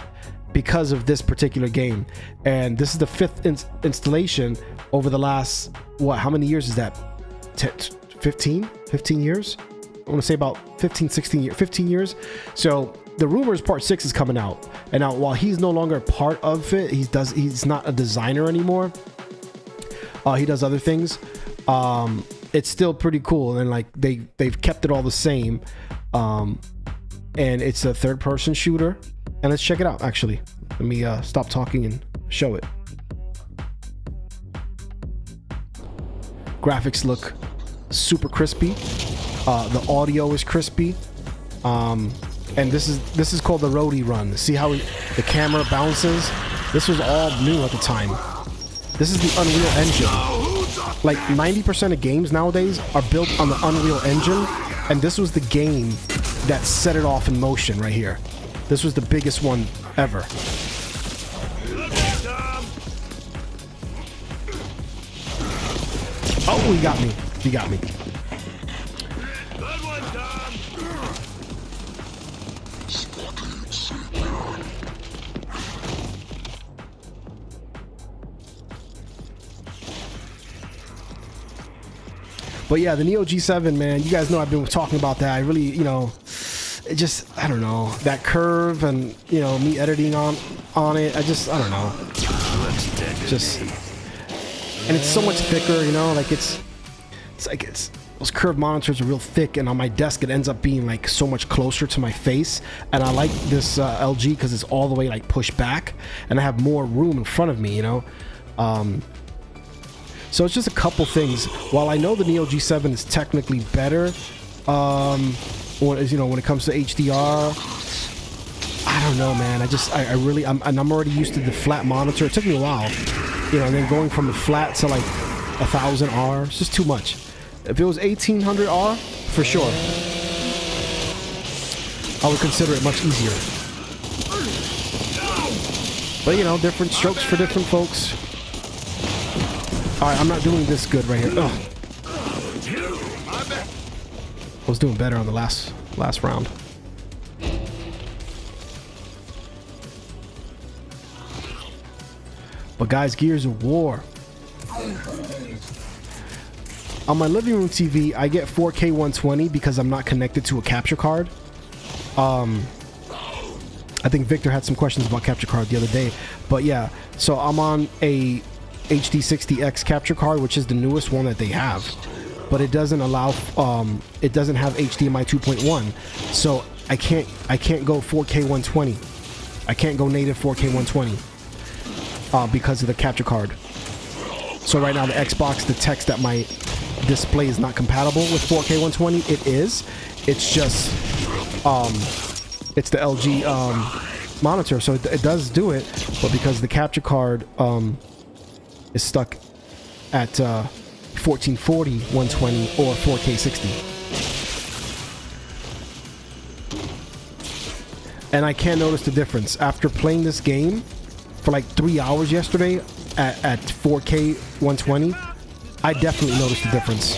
because of this particular game. And this is the fifth installation over the last, what, how many years is that? 15 years? I want to say about 15 years. So the rumors part 6 is coming out. And now, while he's no longer part of it, he's not a designer anymore. He does other things. It's still pretty cool, and like they've kept it all the same. And it's a third-person shooter. And let's check it out. Actually, let me stop talking and show it. Graphics look super crispy. The audio is crispy. And this is called the roadie run. See how the camera bounces? This was all new at the time. This is the Unreal Engine. Like 90% of games nowadays are built on the Unreal Engine, and this was the game that set it off in motion right here. This was the biggest one ever. Oh, he got me. He got me. But yeah, the Neo G7, man, you guys know I've been talking about that. I really, you know, it just, I don't know, that curve and, you know, me editing on it. I don't know. Just, and it's so much thicker, you know, like it's those curved monitors are real thick, and on my desk it ends up being like so much closer to my face. And I like this LG because it's all the way like pushed back, and I have more room in front of me, you know. So it's just a couple things. While I know the Neo G7 is technically better, when it comes to HDR, I don't know, man. I'm already used to the flat monitor. It took me a while, you know, and then going from the flat to like 1000R, it's just too much. If it was 1800R, for sure, I would consider it much easier. But you know, different strokes for different folks. Alright, I'm not doing this good right here. Ugh. I was doing better on the last round. But guys, Gears of War. On my living room TV, I get 4K 120 because I'm not connected to a capture card. I think Victor had some questions about capture card the other day. But yeah, so I'm on a HD60X capture card, which is the newest one that they have, but it doesn't allow it doesn't have HDMI 2.1, so I can't go 4K 120. I can't go native 4K 120 because of the capture card. So right now the Xbox detects that my display is not compatible with 4K 120. It is. It's just it's the LG monitor, so it does do it, but because the capture card is stuck at 1440 120 or 4K 60. and I can't notice the difference after playing this game for like 3 hours yesterday at 4K 120. I definitely noticed the difference.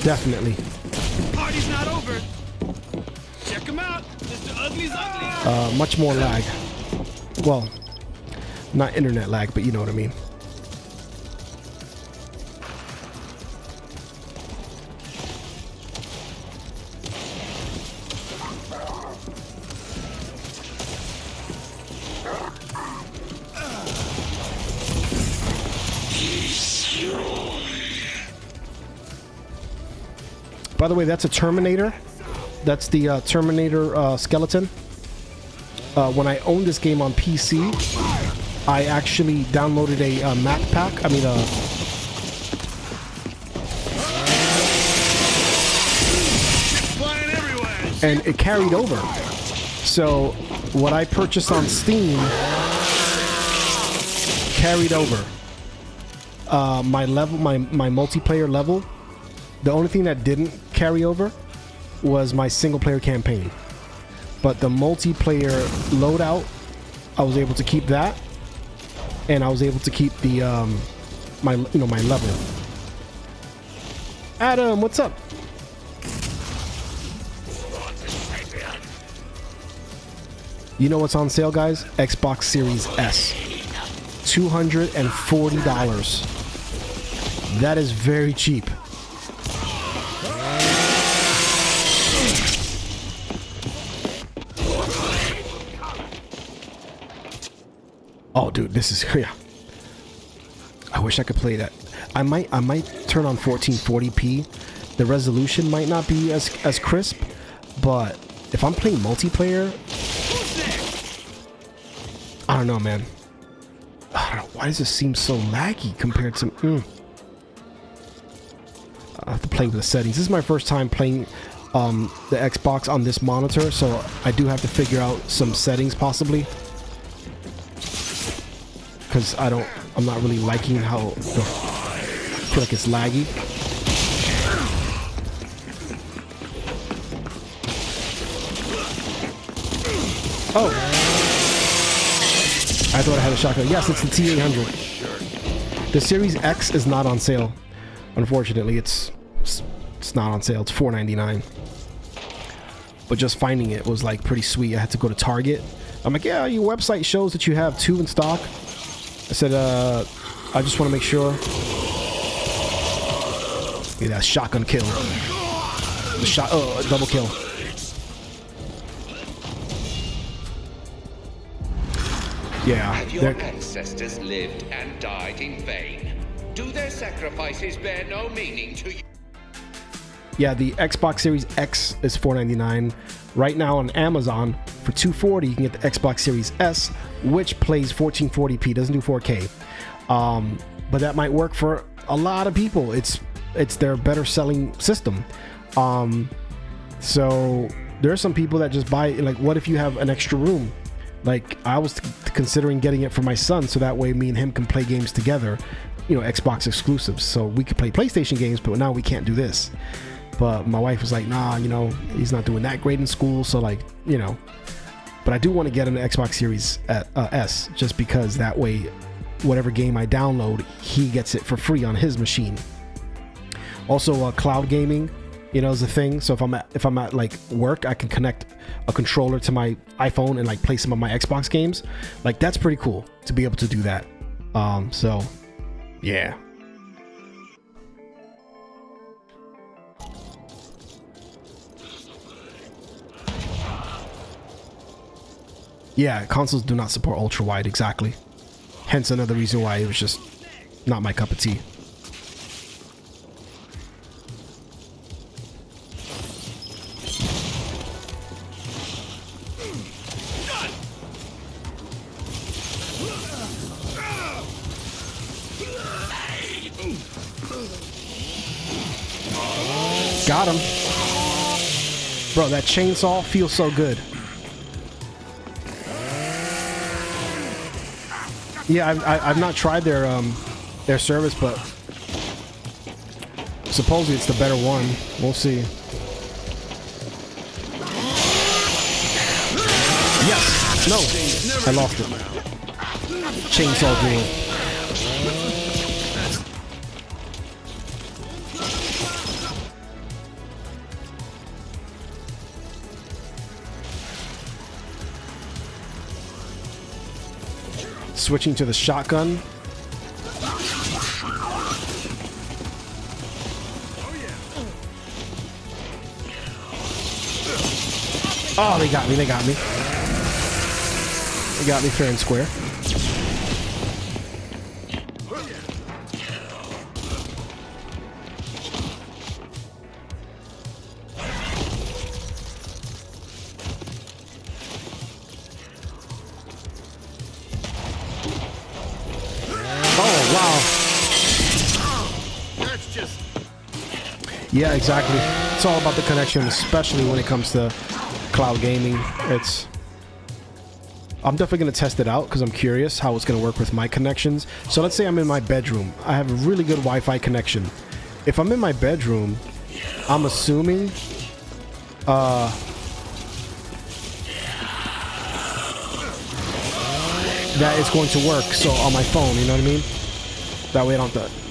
Definitely. Party's not over. Check him out. Mr. Ugly's ugly. Much more lag. Well, not internet lag, but you know what I mean. By the way, that's a Terminator. That's the Terminator skeleton. When I owned this game on PC, I actually downloaded a map pack. I mean, and it carried over. So what I purchased on Steam carried over. My level, my multiplayer level. The only thing that didn't carry over was my single player campaign. But the multiplayer loadout, I was able to keep that, and I was able to keep the my level. Adam, what's up? You know what's on sale, guys? Xbox Series S. $240. That is very cheap. Oh, dude, this is, yeah. I wish I could play that. I might turn on 1440p. The resolution might not be as crisp, but if I'm playing multiplayer, I don't know, man. I don't know. Why does it seem so laggy compared to... I have to play with the settings. This is my first time playing the Xbox on this monitor, so I do have to figure out some settings possibly. Because I'm not really liking how I feel like it's laggy. Oh, I thought I had a shotgun. Yes, it's the T800. The Series X is not on sale. Unfortunately, it's not on sale. It's $4.99. But just finding it was like pretty sweet. I had to go to Target. I'm like, yeah, your website shows that you have 2 in stock. I said, I just want to make sure. Yeah, that shotgun kill. The shot, double kill. Yeah. Have your ancestors lived and died in vain? Do their sacrifices bear no meaning to you? Yeah, the Xbox Series X is $4.99. Right now on Amazon for $240, you can get the Xbox Series S, which plays 1440p, doesn't do 4K. But that might work for a lot of people. It's their better selling system. So there are some people that just buy it. Like, what if you have an extra room? Like, I was considering getting it for my son, so that way me and him can play games together, you know, Xbox exclusives. So we could play PlayStation games, but now we can't do this. But my wife was like, nah, you know, he's not doing that great in school, so like, you know. But I do want to get an Xbox Series S, just because that way, whatever game I download, he gets it for free on his machine. Also, cloud gaming, you know, is a thing. So if I'm at like work, I can connect a controller to my iPhone and like play some of my Xbox games. Like, that's pretty cool to be able to do that. So yeah. Yeah, consoles do not support ultra wide, exactly. Hence another reason why it was just not my cup of tea. Got him. Bro, that chainsaw feels so good. Yeah, I've not tried their service, but supposedly it's the better one. We'll see. Yes. No. I lost it. Chainsaw duel. Switching to the shotgun. Oh, they got me. They got me. They got me fair and square. Yeah, exactly. It's all about the connection, especially when it comes to cloud gaming. I'm definitely going to test it out because I'm curious how it's going to work with my connections. So let's say I'm in my bedroom. I have a really good Wi-Fi connection. If I'm in my bedroom, I'm assuming that it's going to work. So on my phone, you know what I mean? That way I don't have to...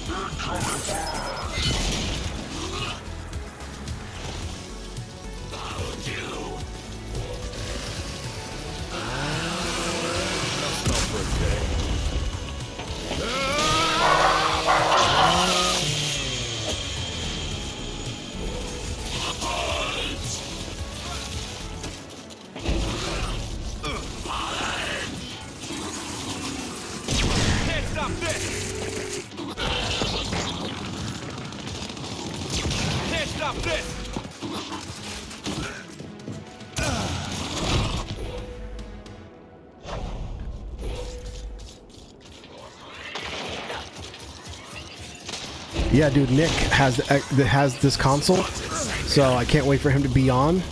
Yeah, dude, Nick has this console, so I can't wait for him to be on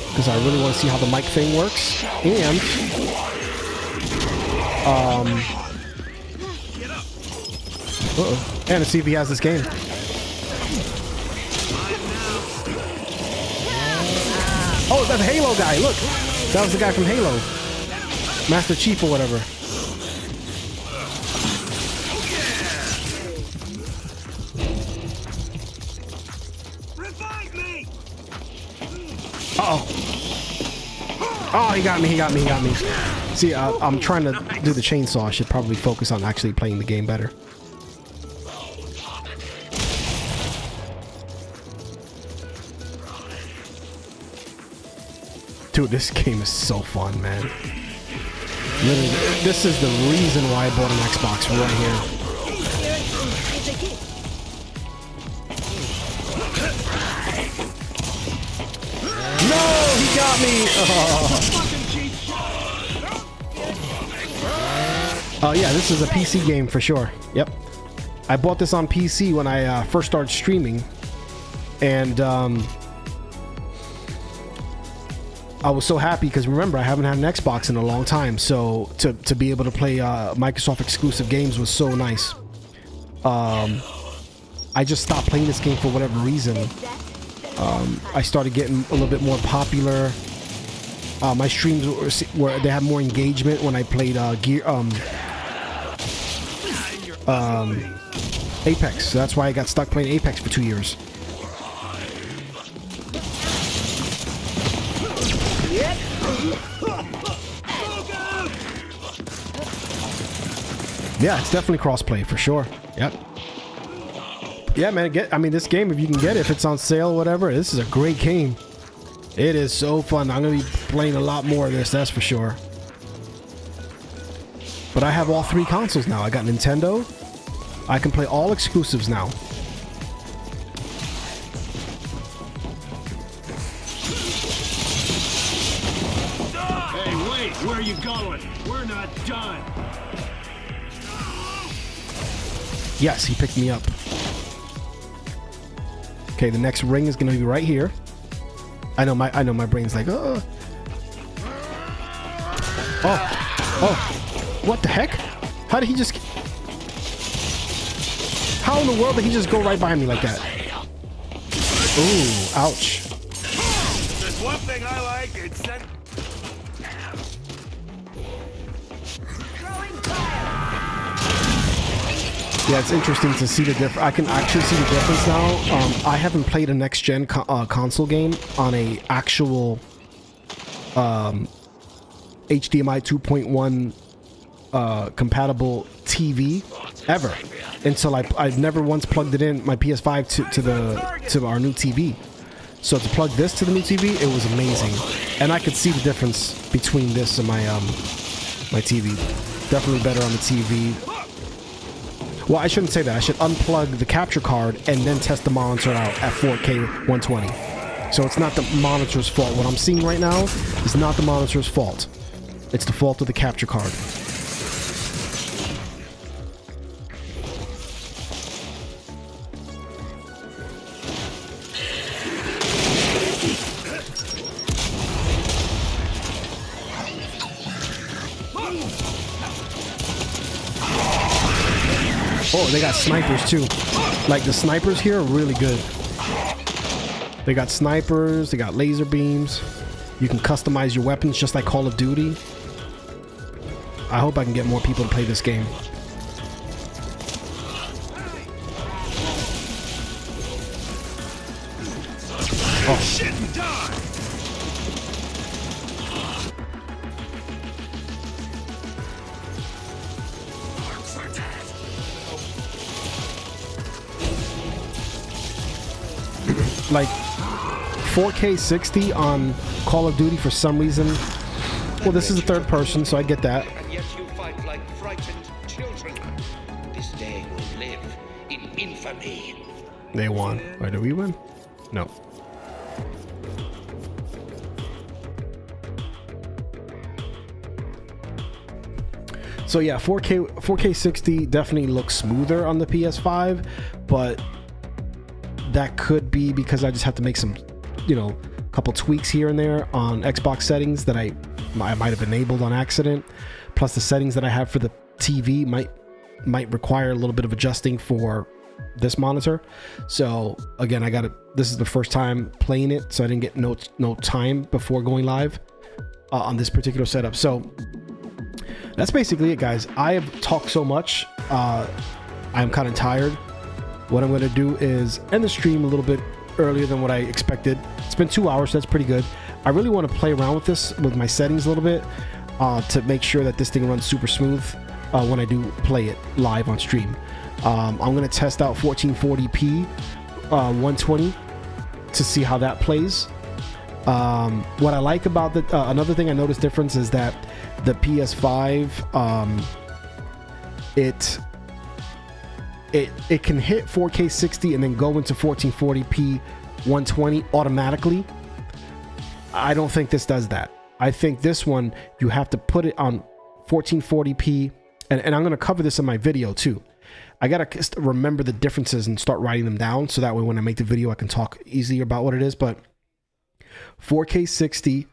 because I really want to see how the mic thing works, and and to see if he has this game. Oh, that's the Halo guy. Look, that was the guy from Halo, Master Chief or whatever. Oh, he got me, he got me, he got me. See, I'm trying to do the chainsaw. I should probably focus on actually playing the game better. Dude, this game is so fun, man. Literally, this is the reason why I bought an Xbox right here. No, he got me. Oh, yeah, this is a PC game for sure. Yep. I bought this on PC when I first started streaming. And I was so happy because remember, I haven't had an Xbox in a long time. So to be able to play Microsoft exclusive games was so nice. I just stopped playing this game for whatever reason. I started getting a little bit more popular. My streams were they had more engagement when I played Apex. So that's why I got stuck playing Apex for 2 years. Yeah, it's definitely crossplay for sure. Yep. Yeah, man. I mean, this game, if you can get it, if it's on sale or whatever, this is a great game. It is so fun. I'm gonna be playing a lot more of this, that's for sure. But I have all 3 consoles now. I got Nintendo. I can play all exclusives now. Hey, wait! Where are you going? We're not done. Yes, he picked me up. Okay, the next ring is gonna be right here. I know my brain's like, oh, what the heck? How did he just? How in the world did he just go right by me like that? Ooh, ouch. There's one thing I like. It's that. Yeah, it's interesting to see the difference. I can actually see the difference now. I haven't played a next gen console game on a actual HDMI 2.1 compatible TV ever until I've never once plugged it in my PS5 to our new TV. So to plug this to the new TV, it was amazing, and I could see the difference between this and my my TV. Definitely better on the TV. Well, I shouldn't say that. I should unplug the capture card and then test the monitor out at 4K 120. So it's not the monitor's fault. What I'm seeing right now is not the monitor's fault. It's the fault of the capture card. Oh, they got snipers too. Like the snipers here are really good. They got snipers, they got laser beams. You can customize your weapons just like Call of Duty. I hope I can get more people to play this game. Oh shit, die! Like 4K 60 on Call of Duty for some reason. Well, this is a third person, so I get that. And yet you fight like frightened children. This day will live in infamy. They won. Or did we win? No. So yeah, 4K 60 definitely looks smoother on the PS5, but that could be because I just have to make some, you know, couple tweaks here and there on Xbox settings that I might have enabled on accident. Plus the settings that I have for the TV might require a little bit of adjusting for this monitor. So again, this is the first time playing it, so I didn't get no time before going live on this particular setup. So that's basically it, guys. I have talked so much. I'm kind of tired. What I'm going to do is end the stream a little bit earlier than what I expected. It's been 2 hours, so that's pretty good. I really want to play around with this, with my settings a little bit, to make sure that this thing runs super smooth when I do play it live on stream. I'm going to test out 1440p 120 to see how that plays. What I like about the another thing I noticed difference is that the PS5 it can hit 4K 60 and then go into 1440p 120 automatically. I don't think this does that. I think this one, you have to put it on 1440p, and I'm going to cover this in my video too. I got to remember the differences and start writing them down, so that way when I make the video I can talk easier about what it is. But 4K 60,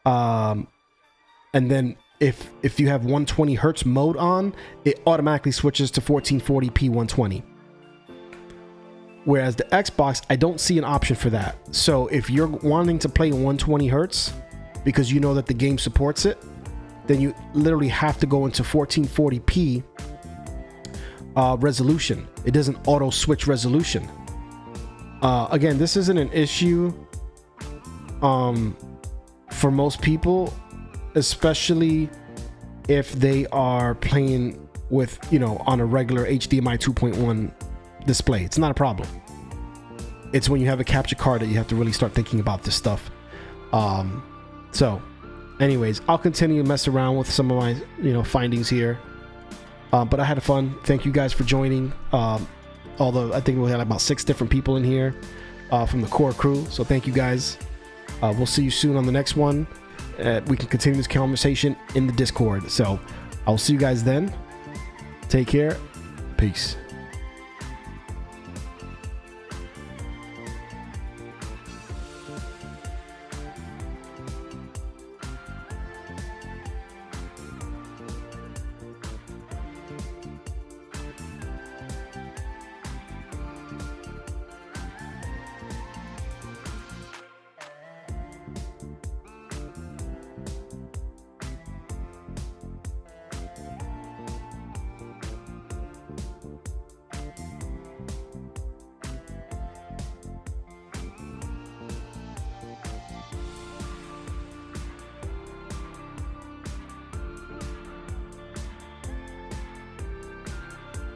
and then if you have 120 hertz mode on, it automatically switches to 1440p 120. Whereas the Xbox, I don't see an option for that. So if you're wanting to play 120 hertz because you know that the game supports it, then you literally have to go into 1440p resolution. It doesn't auto switch resolution. Again, this isn't an issue for most people, especially if they are playing with, you know, on a regular HDMI 2.1 display. It's not a problem. It's when you have a capture card that you have to really start thinking about this stuff. So anyways, I'll continue to mess around with some of my, you know, findings here. But I had fun. Thank you guys for joining. Although I think we had about 6 different people in here from the core crew. So thank you guys. We'll see you soon on the next one. We can continue this conversation in the Discord. So I'll see you guys then. Take care. Peace.